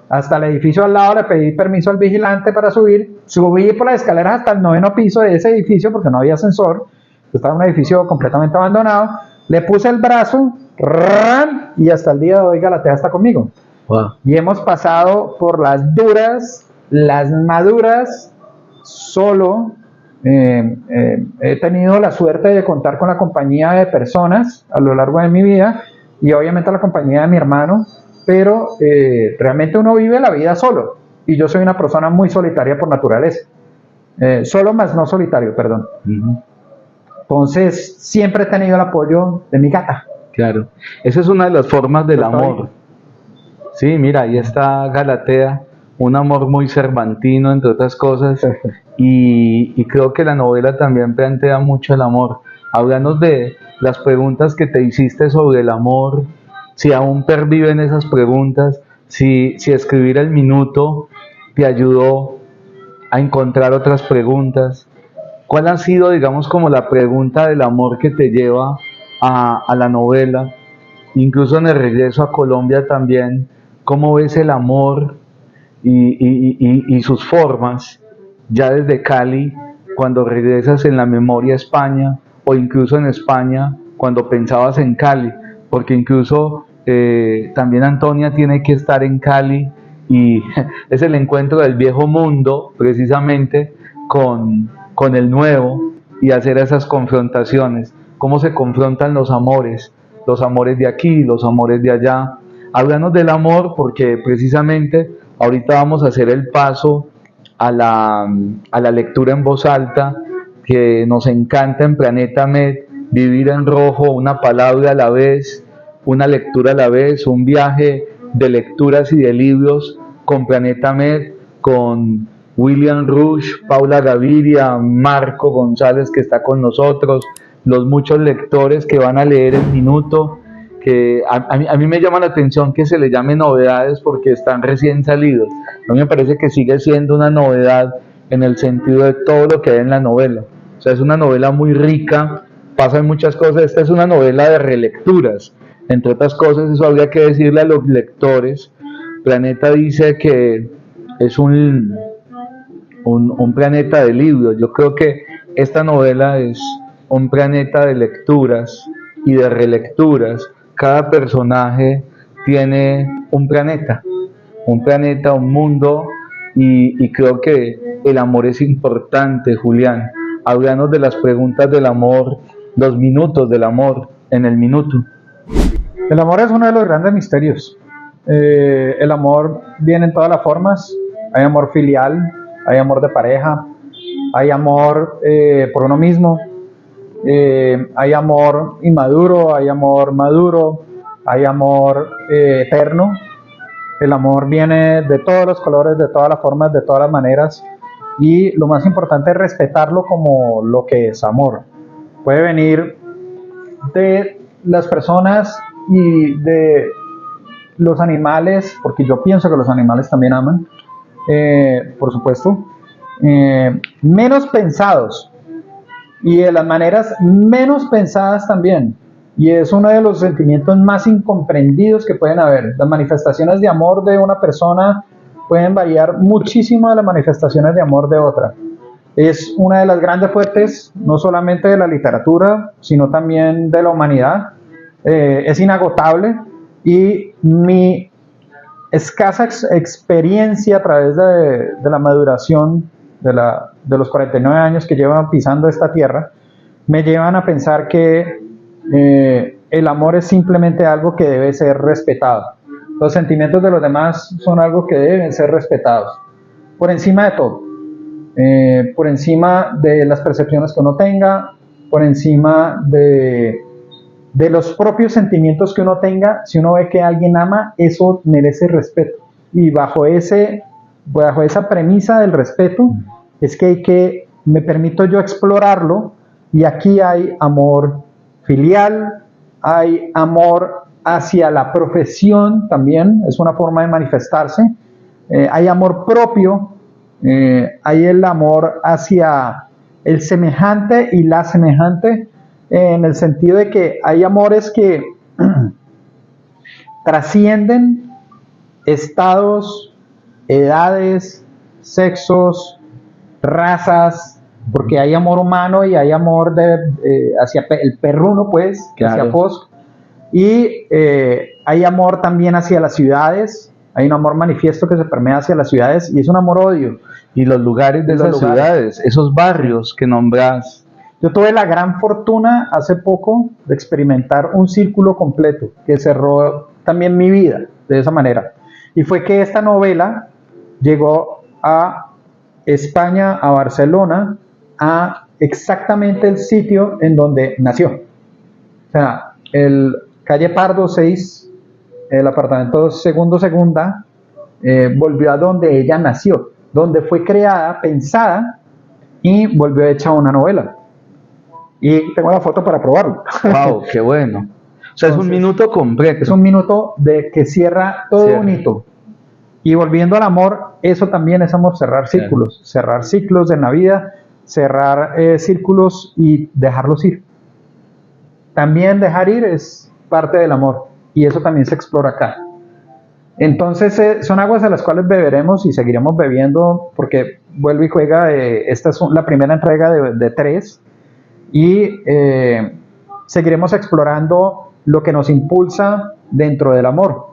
hasta el edificio al lado. Le pedí permiso al vigilante para subí por las escaleras hasta el 9º piso de ese edificio, porque no había ascensor, estaba en un edificio completamente abandonado. Le puse el brazo, y hasta el día de hoy Galatea está conmigo. Wow. Y hemos pasado por las duras, las maduras, solo. He tenido la suerte de contar con la compañía de personas a lo largo de mi vida, y obviamente la compañía de mi hermano, pero realmente uno vive la vida solo, y yo soy una persona muy solitaria por naturaleza. Solo más no solitario, perdón. Entonces siempre he tenido el apoyo de mi gata. Claro, esa es una de las formas del amor. Sí, mira, ahí está Galatea, un amor muy cervantino, entre otras cosas, y creo que la novela también plantea mucho el amor. Háblanos de las preguntas que te hiciste sobre el amor, si aún perviven esas preguntas, si escribir el minuto te ayudó a encontrar otras preguntas. ¿Cuál ha sido, digamos, como la pregunta del amor que te lleva a la novela? Incluso en el regreso a Colombia también, ¿cómo ves el amor y sus formas ya desde Cali cuando regresas en la memoria a España, o incluso en España cuando pensabas en Cali, porque incluso también Antonia tiene que estar en Cali y es el encuentro del viejo mundo precisamente con el nuevo y hacer esas confrontaciones, cómo se confrontan los amores de aquí, los amores de allá. Háblanos del amor, porque precisamente ahorita vamos a hacer el paso a la lectura en voz alta, que nos encanta en Planeta Med, vivir en rojo, una palabra a la vez, una lectura a la vez, un viaje de lecturas y de libros con Planeta Med, con William Rush, Paula Gaviria, Marco González, que está con nosotros, los muchos lectores que van a leer el minuto, que a mí me llama la atención que se le llame novedades porque están recién salidos. A mí me parece que sigue siendo una novedad en el sentido de todo lo que hay en la novela. O sea, es una novela muy rica, pasan muchas cosas. Esta es una novela de relecturas. Entre otras cosas, eso habría que decirle a los lectores. Planeta dice que es un planeta de libros. Yo creo que esta novela es un planeta de lecturas y de relecturas. Cada personaje tiene un planeta, un mundo, y creo que el amor es importante, Julián. Háblanos de las preguntas del amor, los minutos del amor en el minuto. El amor es uno de los grandes misterios. El amor viene en todas las formas. Hay amor filial, hay amor de pareja, hay amor por uno mismo, hay amor inmaduro, hay amor maduro, hay amor eterno. El amor viene de todos los colores, de todas las formas, de todas las maneras, y lo más importante es respetarlo como lo que es amor. Puede venir de las personas y de los animales, porque yo pienso que los animales también aman, por supuesto, menos pensados y de las maneras menos pensadas también, y es uno de los sentimientos más incomprendidos que pueden haber. Las manifestaciones de amor de una persona pueden variar muchísimo de las manifestaciones de amor de otra. Es una de las grandes fuertes, no solamente de la literatura, sino también de la humanidad. Es inagotable, y mi escasa experiencia a través de la maduración de los 49 años que llevan pisando esta tierra, me llevan a pensar que el amor es simplemente algo que debe ser respetado. Los sentimientos de los demás son algo que deben ser respetados, por encima de todo, por encima de las percepciones que uno tenga, por encima de los propios sentimientos que uno tenga. Si uno ve que alguien ama, eso merece respeto, y bajo esa premisa del respeto es que me permito yo explorarlo, y aquí hay amor filial, hay amor hacia la profesión también, es una forma de manifestarse, hay amor propio, hay el amor hacia el semejante y la semejante, en el sentido de que hay amores que trascienden estados, edades, sexos, razas, porque hay amor humano y hay amor hacia el perruno, pues, claro, hacia Posc, y hay amor también hacia las ciudades. Hay un amor manifiesto que se permea hacia las ciudades, y es un amor-odio. Y los lugares de esas ciudades, esos barrios que nombras. Yo tuve la gran fortuna hace poco de experimentar un círculo completo que cerró también mi vida de esa manera, y fue que esta novela llegó a España, a Barcelona, a exactamente el sitio en donde nació. O sea, el calle Pardo 6, el apartamento segunda, volvió a donde ella nació, donde fue creada, pensada, y volvió hecha una novela. Y tengo la foto para probarlo. ¡Wow! ¡Qué bueno! O sea, entonces, es un minuto completo. Es un minuto que cierra todo un hito. Y volviendo al amor, eso también es amor, cerrar círculos. Claro. Cerrar ciclos en la vida, cerrar círculos y dejarlos ir. También dejar ir es parte del amor, y eso también se explora acá. Entonces son aguas a las cuales beberemos y seguiremos bebiendo, porque vuelve y juega. Esta es la primera entrega de 3 y seguiremos explorando lo que nos impulsa dentro del amor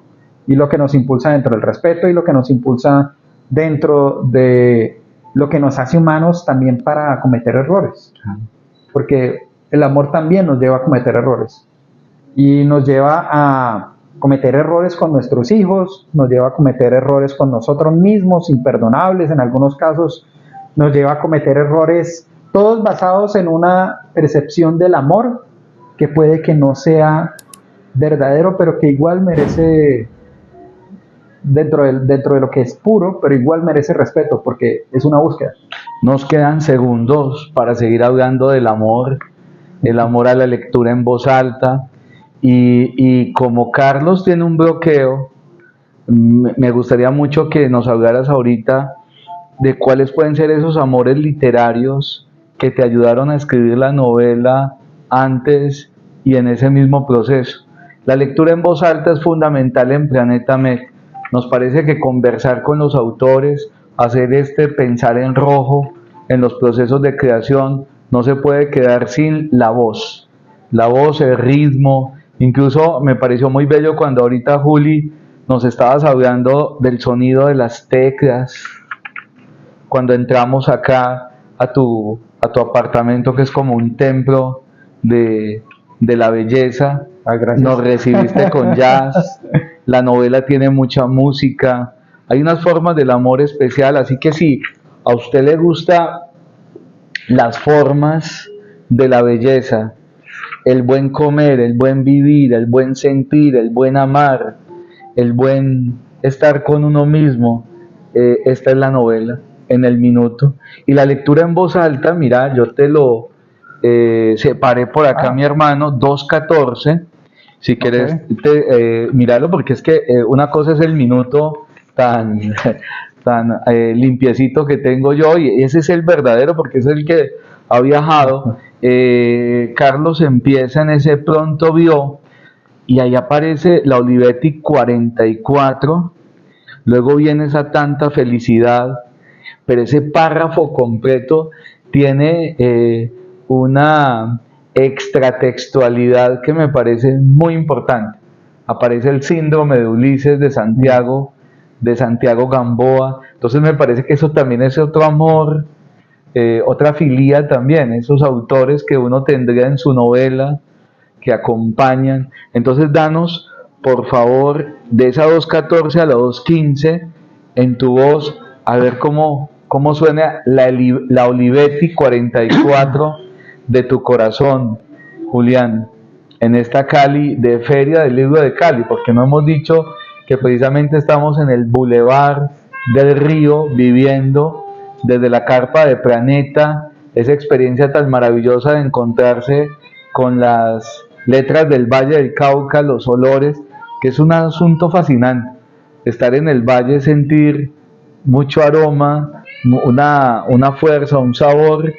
y lo que nos impulsa dentro del respeto y lo que nos impulsa dentro de lo que nos hace humanos también para cometer errores, porque el amor también nos lleva a cometer errores y nos lleva a cometer errores con nuestros hijos, nos lleva a cometer errores con nosotros mismos, imperdonables en algunos casos, nos lleva a cometer errores, todos basados en una percepción del amor que puede que no sea verdadero, pero que igual merece, dentro de lo que es puro, pero igual merece respeto, porque es una búsqueda. Nos quedan segundos para seguir hablando del amor, el amor a la lectura en voz alta, y como Carlos tiene un bloqueo, me gustaría mucho que nos hablaras ahorita de cuáles pueden ser esos amores literarios que te ayudaron a escribir la novela antes y en ese mismo proceso. La lectura en voz alta es fundamental en Planeta Med. Nos parece que conversar con los autores, hacer pensar en rojo en los procesos de creación, no se puede quedar sin la voz, el ritmo. Incluso me pareció muy bello cuando ahorita, Juli, nos estabas hablando del sonido de las teclas, cuando entramos acá a tu apartamento, que es como un templo de la belleza. Nos recibiste con jazz, la novela tiene mucha música, hay unas formas del amor especial, así que si a usted le gusta las formas de la belleza, el buen comer, el buen vivir, el buen sentir, el buen amar, el buen estar con uno mismo, esta es la novela, En el Minuto. Y la lectura en voz alta, mira, yo te lo separé por acá, mi hermano, 2.14, si quieres, míralo, porque es que una cosa es el minuto tan limpiecito que tengo yo, y ese es el verdadero, porque es el que ha viajado. Carlos empieza en ese Pronto Vio, y ahí aparece la Olivetti 44, luego viene esa Tanta Felicidad, pero ese párrafo completo tiene una extratextualidad que me parece muy importante. Aparece el síndrome de Ulises de Santiago Gamboa. Entonces me parece que eso también es otro amor, otra filia también, esos autores que uno tendría en su novela, que acompañan. Entonces danos, por favor, de esa 2.14 a la 2.15, en tu voz, a ver cómo suena la Olivetti 44 de tu corazón, Julián, en esta Cali, de Feria del Libro de Cali, porque no hemos dicho que precisamente estamos en el Boulevard del Río, viviendo desde la carpa de Planeta, esa experiencia tan maravillosa de encontrarse con las letras del Valle del Cauca, los olores, que es un asunto fascinante, estar en el valle, sentir mucho aroma, una fuerza, un sabor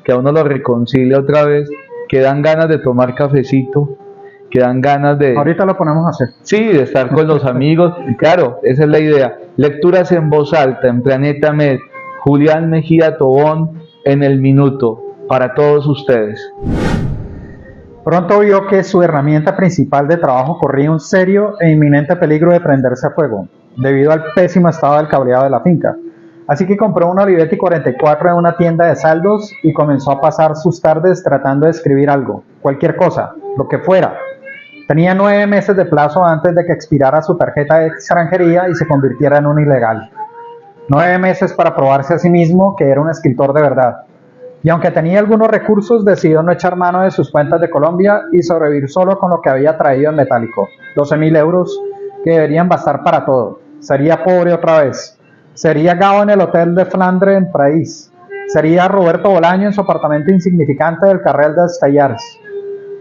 que a uno lo reconcilia otra vez, que dan ganas de tomar cafecito, que dan ganas de... Ahorita lo ponemos a hacer. Sí, de estar con los amigos, claro, esa es la idea. Lecturas en voz alta, en Planeta Med, Julián Mejía Tobón, En el Minuto, para todos ustedes. Pronto vio que su herramienta principal de trabajo corría un serio e inminente peligro de prenderse a fuego, debido al pésimo estado del cableado de la finca. Así que compró una Olivetti 44 en una tienda de saldos y comenzó a pasar sus tardes tratando de escribir algo, cualquier cosa, lo que fuera. Tenía 9 meses de plazo antes de que expirara su tarjeta de extranjería y se convirtiera en un ilegal. 9 meses para probarse a sí mismo que era un escritor de verdad. Y aunque tenía algunos recursos, decidió no echar mano de sus cuentas de Colombia y sobrevivir solo con lo que había traído en metálico, 12.000 euros, que deberían bastar para todo. Sería pobre otra vez. Sería Gao en el hotel de Flandre en París. Sería Roberto Bolaño en su apartamento insignificante del Carrel de Estallars.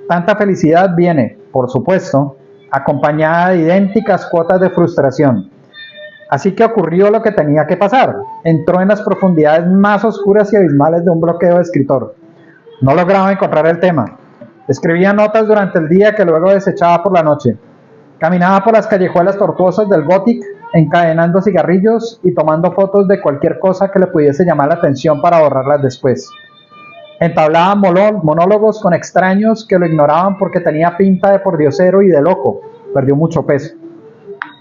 Tanta felicidad viene, por supuesto, acompañada de idénticas cuotas de frustración. Así que ocurrió lo que tenía que pasar. Entró en las profundidades más oscuras y abismales de un bloqueo de escritor. No lograba encontrar el tema. Escribía notas durante el día que luego desechaba por la noche. Caminaba por las callejuelas tortuosas del Gothic encadenando cigarrillos y tomando fotos de cualquier cosa que le pudiese llamar la atención para borrarlas después. Entablaba monólogos con extraños que lo ignoraban porque tenía pinta de pordiosero y de loco. Perdió mucho peso.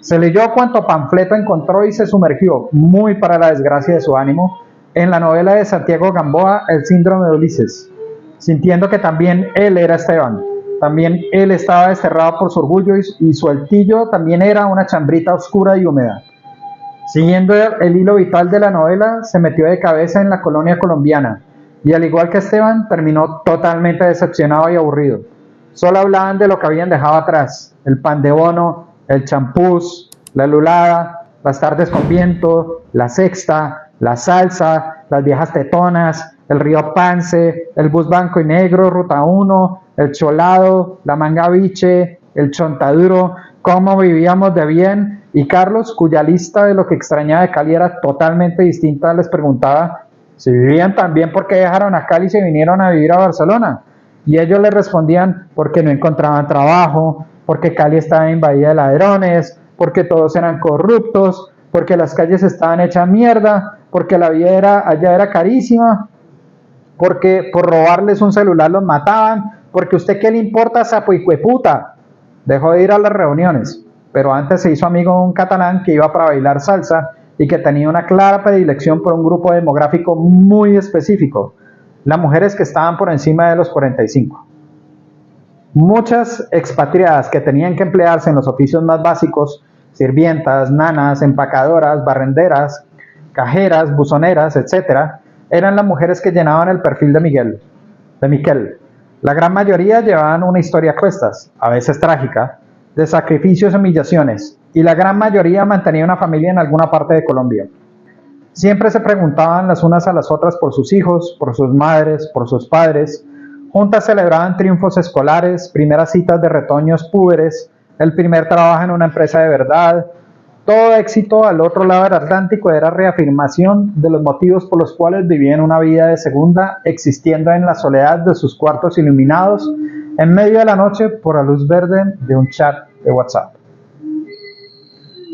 Se leyó cuanto panfleto encontró y se sumergió, muy para la desgracia de su ánimo, en la novela de Santiago Gamboa, El síndrome de Ulises, sintiendo que también él era Esteban. También él estaba desterrado por su orgullo y su altillo también era una chambrita oscura y húmeda. Siguiendo el hilo vital de la novela, se metió de cabeza en la colonia colombiana y al igual que Esteban, terminó totalmente decepcionado y aburrido. Solo hablaban de lo que habían dejado atrás, el pan de bono, el champús, la lulada, las tardes con viento, la sexta, la salsa, las viejas tetonas, el río Pance, el bus blanco y negro, ruta 1, el cholado, la manga biche, el chontaduro, cómo vivíamos de bien. Y Carlos, cuya lista de lo que extrañaba de Cali era totalmente distinta, les preguntaba si vivían tan bien, ¿por qué dejaron a Cali y se vinieron a vivir a Barcelona? Y ellos le respondían porque no encontraban trabajo, porque Cali estaba invadida de ladrones, porque todos eran corruptos, porque las calles estaban hechas mierda, porque la vida allá era carísima, porque por robarles un celular los mataban, porque usted qué le importa, sapo y cueputa. Dejó de ir a las reuniones, pero antes se hizo amigo de un catalán que iba para bailar salsa y que tenía una clara predilección por un grupo demográfico muy específico, las mujeres que estaban por encima de los 45. Muchas expatriadas que tenían que emplearse en los oficios más básicos, sirvientas, nanas, empacadoras, barrenderas, cajeras, buzoneras, etc., eran las mujeres que llenaban el perfil de Miquel. La gran mayoría llevaban una historia a cuestas, a veces trágica, de sacrificios y humillaciones, y la gran mayoría mantenía una familia en alguna parte de Colombia. Siempre se preguntaban las unas a las otras por sus hijos, por sus madres, por sus padres. Juntas celebraban triunfos escolares, primeras citas de retoños púberes, el primer trabajo en una empresa de verdad. Todo éxito al otro lado del Atlántico era reafirmación de los motivos por los cuales vivían una vida de segunda, existiendo en la soledad de sus cuartos iluminados, en medio de la noche por la luz verde de un chat de WhatsApp.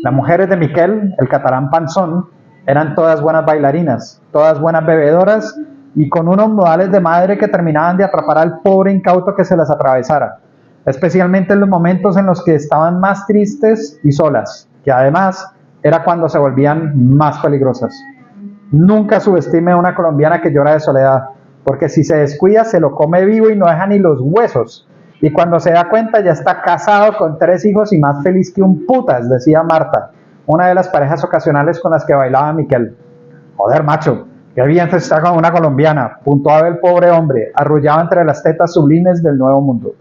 Las mujeres de Miquel, el catalán panzón, eran todas buenas bailarinas, todas buenas bebedoras y con unos modales de madre que terminaban de atrapar al pobre incauto que se las atravesara, especialmente en los momentos en los que estaban más tristes y solas, que además era cuando se volvían más peligrosas. Nunca subestime a una colombiana que llora de soledad, porque si se descuida se lo come vivo y no deja ni los huesos. Y cuando se da cuenta ya está casado con 3 hijos y más feliz que un putas, decía Marta, una de las parejas ocasionales con las que bailaba Miquel. Joder, macho, qué bien se está con una colombiana, puntuaba el pobre hombre, arrullado entre las tetas sublimes del nuevo mundo.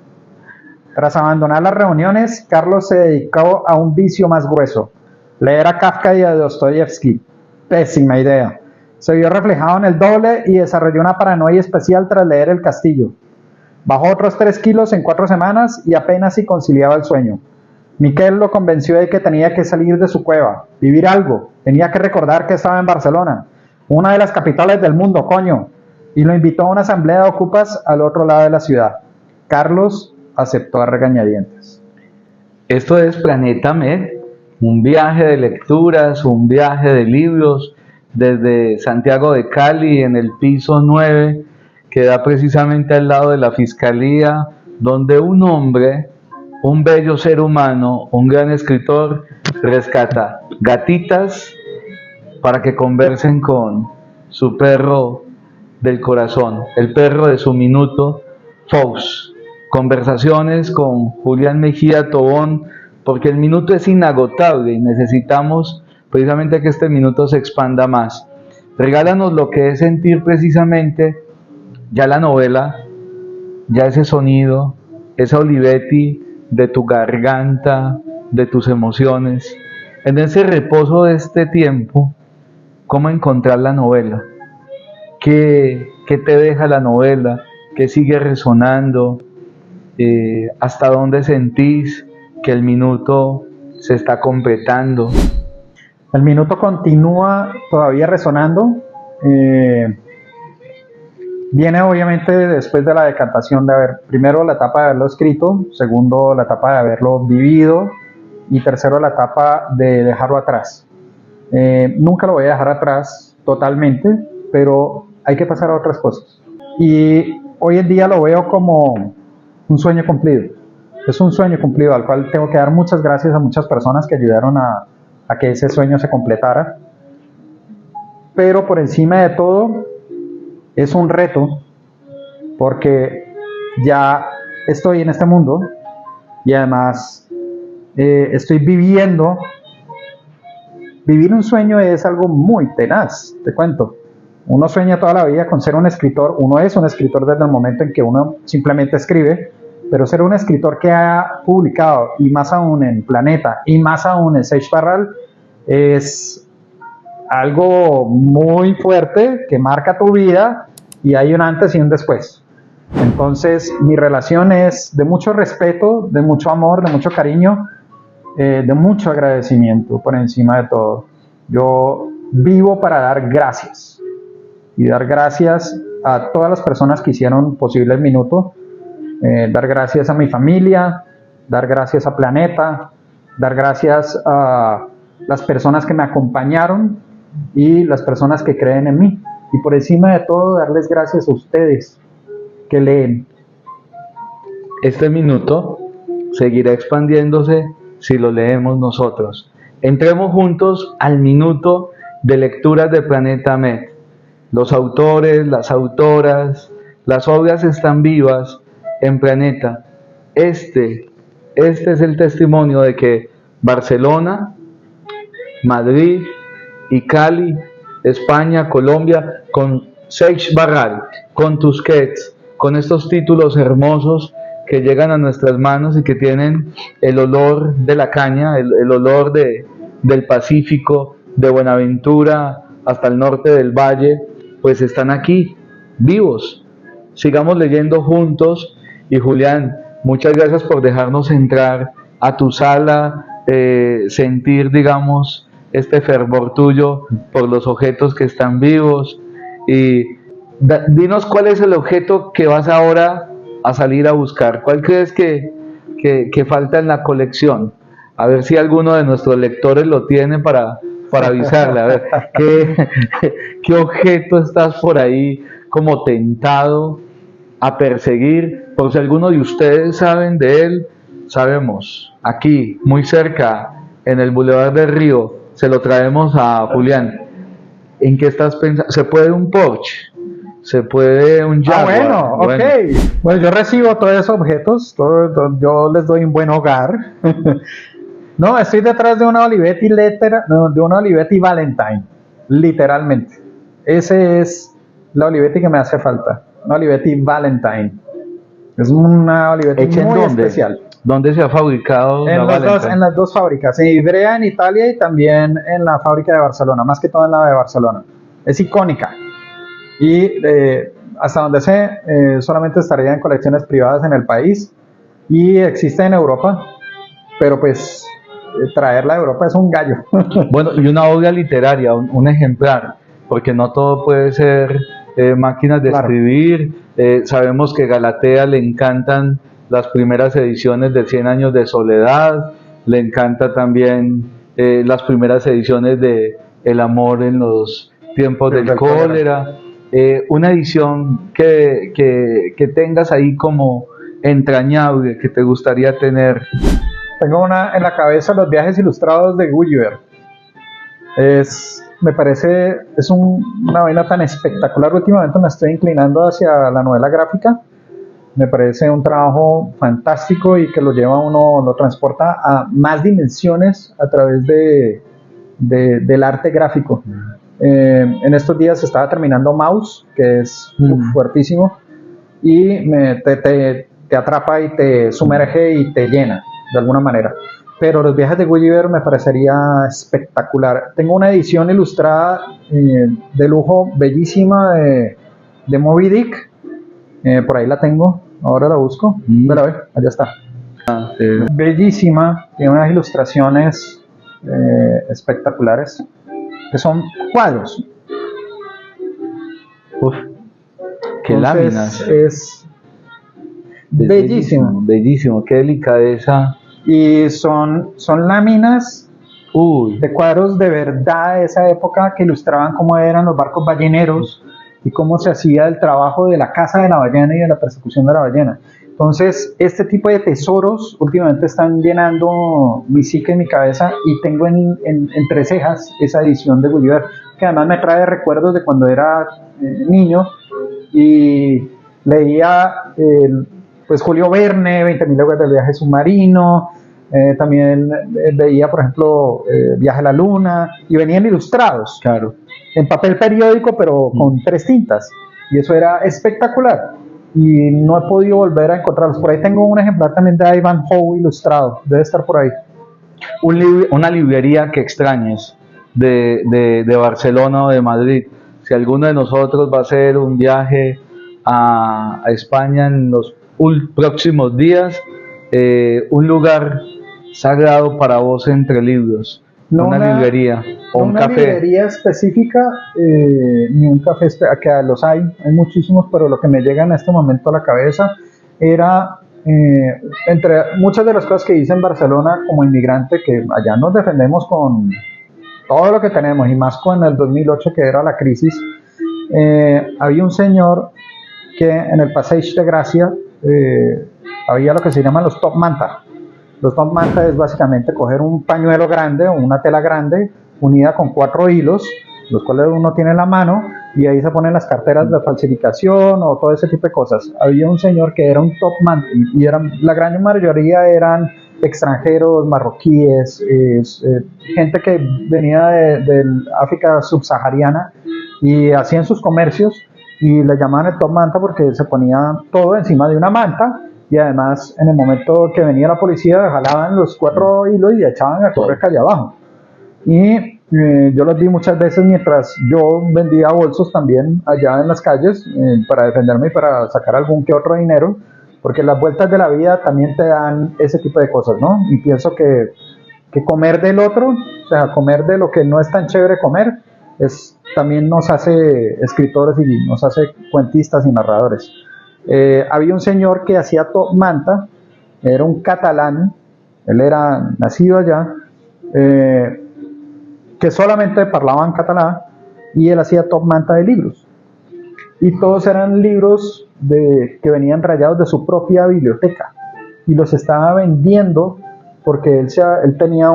Tras abandonar las reuniones, Carlos se dedicó a un vicio más grueso, leer a Kafka y a Dostoyevsky. Pésima idea. Se vio reflejado en el doble y desarrolló una paranoia especial tras leer El Castillo. Bajó otros 3 kilos en 4 semanas y apenas si conciliaba el sueño. Miquel lo convenció de que tenía que salir de su cueva, vivir algo, tenía que recordar que estaba en Barcelona, una de las capitales del mundo, coño, y lo invitó a una asamblea de ocupas al otro lado de la ciudad. Carlos aceptó a regañadientes. Esto es Planeta Med, un viaje de lecturas, un viaje de libros desde Santiago de Cali en el piso 9, que da precisamente al lado de la Fiscalía, donde un hombre, un bello ser humano, un gran escritor, rescata gatitas para que conversen con su perro del corazón, el perro de su minuto, Fous. Conversaciones con Julián Mejía Tobón, porque el minuto es inagotable y necesitamos precisamente que este minuto se expanda más. Regálanos lo que es sentir precisamente ya la novela, ya ese sonido, esa Olivetti de tu garganta, de tus emociones. En ese reposo de este tiempo, ¿cómo encontrar la novela? ¿Qué te deja la novela? ¿Qué sigue resonando? ¿Hasta dónde sentís que el minuto se está completando? El minuto continúa todavía resonando. Viene obviamente después de la decantación de haber, primero la etapa de haberlo escrito, segundo la etapa de haberlo vivido y tercero, la etapa de dejarlo atrás. Nunca lo voy a dejar atrás totalmente, pero hay que pasar a otras cosas. Y hoy en día lo veo como un sueño cumplido. Es un sueño cumplido al cual tengo que dar muchas gracias a muchas personas que ayudaron a que ese sueño se completara. Pero por encima de todo, es un reto, porque ya estoy en este mundo y además estoy viviendo. Vivir un sueño es algo muy tenaz, te cuento. Uno sueña toda la vida con ser un escritor. Uno es un escritor desde el momento en que uno simplemente escribe, pero ser un escritor que ha publicado, y más aún en Planeta, y más aún en Sage Parral, es algo muy fuerte que marca tu vida, y hay un antes y un después. Entonces, mi relación es de mucho respeto, de mucho amor, de mucho cariño, de mucho agradecimiento por encima de todo. Yo vivo para dar gracias, y dar gracias a todas las personas que hicieron posible el minuto, dar gracias a mi familia, dar gracias a Planeta, dar gracias a las personas que me acompañaron y las personas que creen en mí, y por encima de todo darles gracias a ustedes que leen. Este minuto seguirá expandiéndose si lo leemos nosotros. Entremos juntos al minuto de lecturas de Planeta Med. Los autores, las autoras, las obras están vivas en Planeta. Este es el testimonio de que Barcelona, Madrid y Cali, España, Colombia, con Sage Parral, con Tusquets, con estos títulos hermosos que llegan a nuestras manos y que tienen el olor de la caña, el olor del Pacífico, de Buenaventura hasta el norte del valle, pues están aquí, vivos. Sigamos leyendo juntos. Y Julián, muchas gracias por dejarnos entrar a tu sala, sentir, digamos, este fervor tuyo por los objetos que están vivos. Y dinos cuál es el objeto que vas ahora a salir a buscar. ¿Cuál crees que falta en la colección? A ver si alguno de nuestros lectores lo tiene para avisarle. A ver, ¿qué objeto estás por ahí como tentado a perseguir? Por si alguno de ustedes saben de él, sabemos. Aquí, muy cerca, en el Boulevard del Río, se lo traemos a Julián. ¿En qué estás pensando? ¿Se puede un Porsche? ¿Se puede un Jaguar? Bueno, ok. Bueno, yo recibo todos esos objetos, yo les doy un buen hogar. No, estoy detrás de una Olivetti Valentine, literalmente. Ese es la Olivetti que me hace falta, una Olivetti Valentine. Es una Olivetti ¿Hecha muy en dónde? especial. ¿Dónde se ha fabricado la Valentine? En las dos fábricas, en Ivrea en Italia y también en la fábrica de Barcelona, más que todo en la de Barcelona. Es icónica. Y hasta donde sé, solamente estaría en colecciones privadas en el país, y existe en Europa, pero pues traerla a Europa es un gallo. Bueno, y una obra literaria, un ejemplar, porque no todo puede ser máquinas de Claro. escribir. Sabemos que Galatea le encantan las primeras ediciones de 100 años de soledad, le encanta también las primeras ediciones de El amor en los tiempos del cólera. Una edición que tengas ahí como entrañable, que te gustaría tener. Tengo una en la cabeza, Los viajes ilustrados de Gulliver. Me parece, una vaina tan espectacular. Últimamente me estoy inclinando hacia la novela gráfica. Me parece un trabajo fantástico y que lo lleva a uno, lo transporta a más dimensiones a través del arte gráfico. En estos días estaba terminando Maus, que es fuertísimo, y te atrapa y te sumerge y te llena de alguna manera. Pero Los viajes de Gulliver me parecería espectacular. Tengo una edición ilustrada de lujo, bellísima, de Moby Dick. Por ahí la tengo, ahora la busco. Pero a ver, allá está. Bellísima, tiene unas ilustraciones espectaculares, que son cuadros. Uf, qué Entonces, láminas. es bellísimo. Bellísimo, qué delicadeza Y son láminas Uy, de cuadros de verdad de esa época que ilustraban cómo eran los barcos balleneros y cómo se hacía el trabajo de la caza de la ballena y de la persecución de la ballena. Entonces, este tipo de tesoros últimamente están llenando mi psique y mi cabeza, y tengo entre cejas esa edición de Gulliver, que además me trae recuerdos de cuando era niño y leía pues Julio Verne, 20.000 leguas del viaje submarino. También veía, por ejemplo, Viaje a la Luna, y venían ilustrados, claro. en papel periódico, pero con 3 tintas, y eso era espectacular, y no he podido volver a encontrarlos. Por ahí tengo un ejemplar también de Ivanhoe ilustrado, debe estar por ahí. Una librería que extrañes de Barcelona o de Madrid. Si alguno de nosotros va a hacer un viaje a España en los próximos días, un lugar sagrado para vos entre libros, No una librería o no un una café. librería específica, ni un café, que los hay muchísimos, pero lo que me llega en este momento a la cabeza era, entre muchas de las cosas que hice en Barcelona como inmigrante, que allá nos defendemos con todo lo que tenemos, y más con el 2008, que era la crisis. Había un señor que en el Passeig de Gracia había lo que se llaman los top manta. Los top manta es básicamente coger un pañuelo grande o una tela grande unida con 4 hilos, los cuales uno tiene en la mano, y ahí se ponen las carteras de falsificación o todo ese tipo de cosas. Había un señor que era un top manta, y la gran mayoría eran extranjeros, marroquíes, gente que venía de África subsahariana, y hacían sus comercios, y le llamaban el top manta porque se ponía todo encima de una manta, y además en el momento que venía la policía jalaban los 4 hilos y echaban a correr calle abajo. Y yo los vi muchas veces mientras yo vendía bolsos también allá en las calles, para defenderme y para sacar algún que otro dinero, porque las vueltas de la vida también te dan ese tipo de cosas, ¿no? Y pienso que comer del otro, o sea, comer de lo que no es tan chévere comer, también nos hace escritores y nos hace cuentistas y narradores. Había un señor que hacía top manta, era un catalán, él era nacido allá, que solamente parlaba en catalán, y él hacía top manta de libros, y todos eran libros que venían rayados de su propia biblioteca, y los estaba vendiendo porque él tenía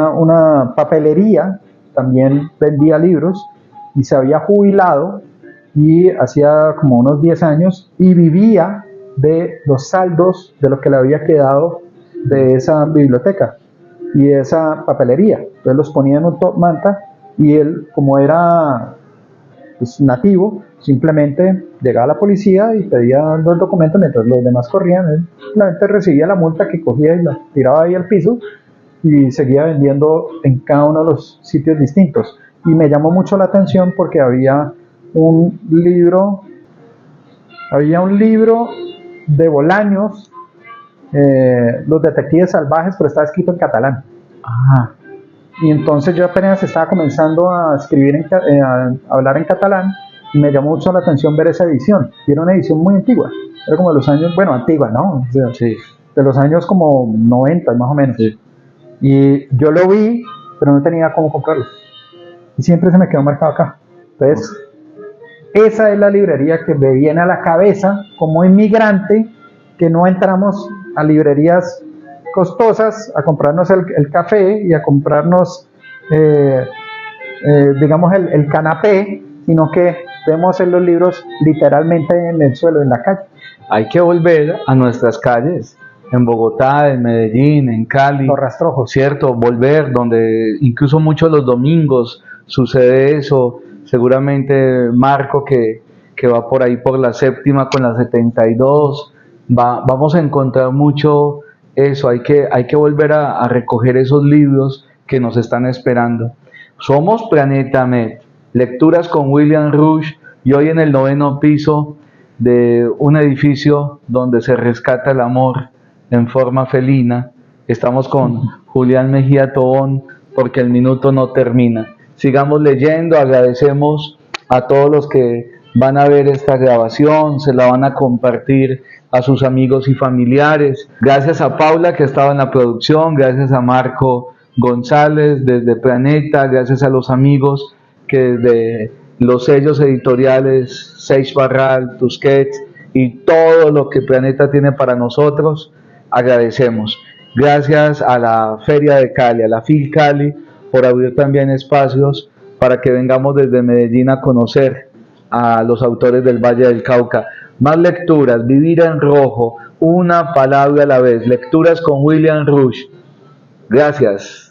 una papelería, también vendía libros, y se había jubilado, y hacía como unos 10 años, y vivía de los saldos de lo que le había quedado de esa biblioteca y de esa papelería. Entonces los ponía en un top manta, y él, como era pues nativo, simplemente llegaba a la policía y pedía los documentos mientras los demás corrían. Él simplemente recibía la multa, que cogía y la tiraba ahí al piso, y seguía vendiendo en cada uno de los sitios distintos. Y me llamó mucho la atención porque había un libro de Bolaños, Los Detectives Salvajes, pero estaba escrito en catalán. Ajá. Y entonces yo apenas estaba comenzando a escribir, a hablar en catalán, y me llamó mucho la atención ver esa edición. Y era una edición muy antigua, era como de los años, bueno, antigua, ¿no? O sea, Sí. de los años como 90 más o menos. Sí. Y yo lo vi, pero no tenía cómo comprarlo, y siempre se me quedó marcado acá. Entonces, esa es la librería que me viene a la cabeza como inmigrante, que no entramos a librerías costosas a comprarnos el café y a comprarnos, digamos, el canapé, sino que vemos en los libros literalmente en el suelo, en la calle. Hay que volver a nuestras calles, en Bogotá, en Medellín, en Cali. Los rastrojos. Cierto, volver, donde incluso muchos los domingos sucede eso. Seguramente Marco, que va por ahí por la séptima con la 72, vamos a encontrar mucho eso. Hay que volver a recoger esos libros que nos están esperando. Somos Planeta Med, lecturas con William Rush, y hoy en el 9º piso de un edificio donde se rescata el amor en forma felina. Estamos con Julián Mejía Tobón, porque el minuto no termina. Sigamos leyendo, agradecemos a todos los que van a ver esta grabación, se la van a compartir a sus amigos y familiares. Gracias a Paula que estaba en la producción, gracias a Marco González desde Planeta, gracias a los amigos que desde los sellos editoriales Seix Barral, Tusquets y todo lo que Planeta tiene para nosotros, agradecemos. Gracias a la Feria de Cali, a la FIL Cali, por abrir también espacios para que vengamos desde Medellín a conocer a los autores del Valle del Cauca. Más lecturas, Vivir en Rojo, una palabra a la vez, lecturas con William Rush. Gracias.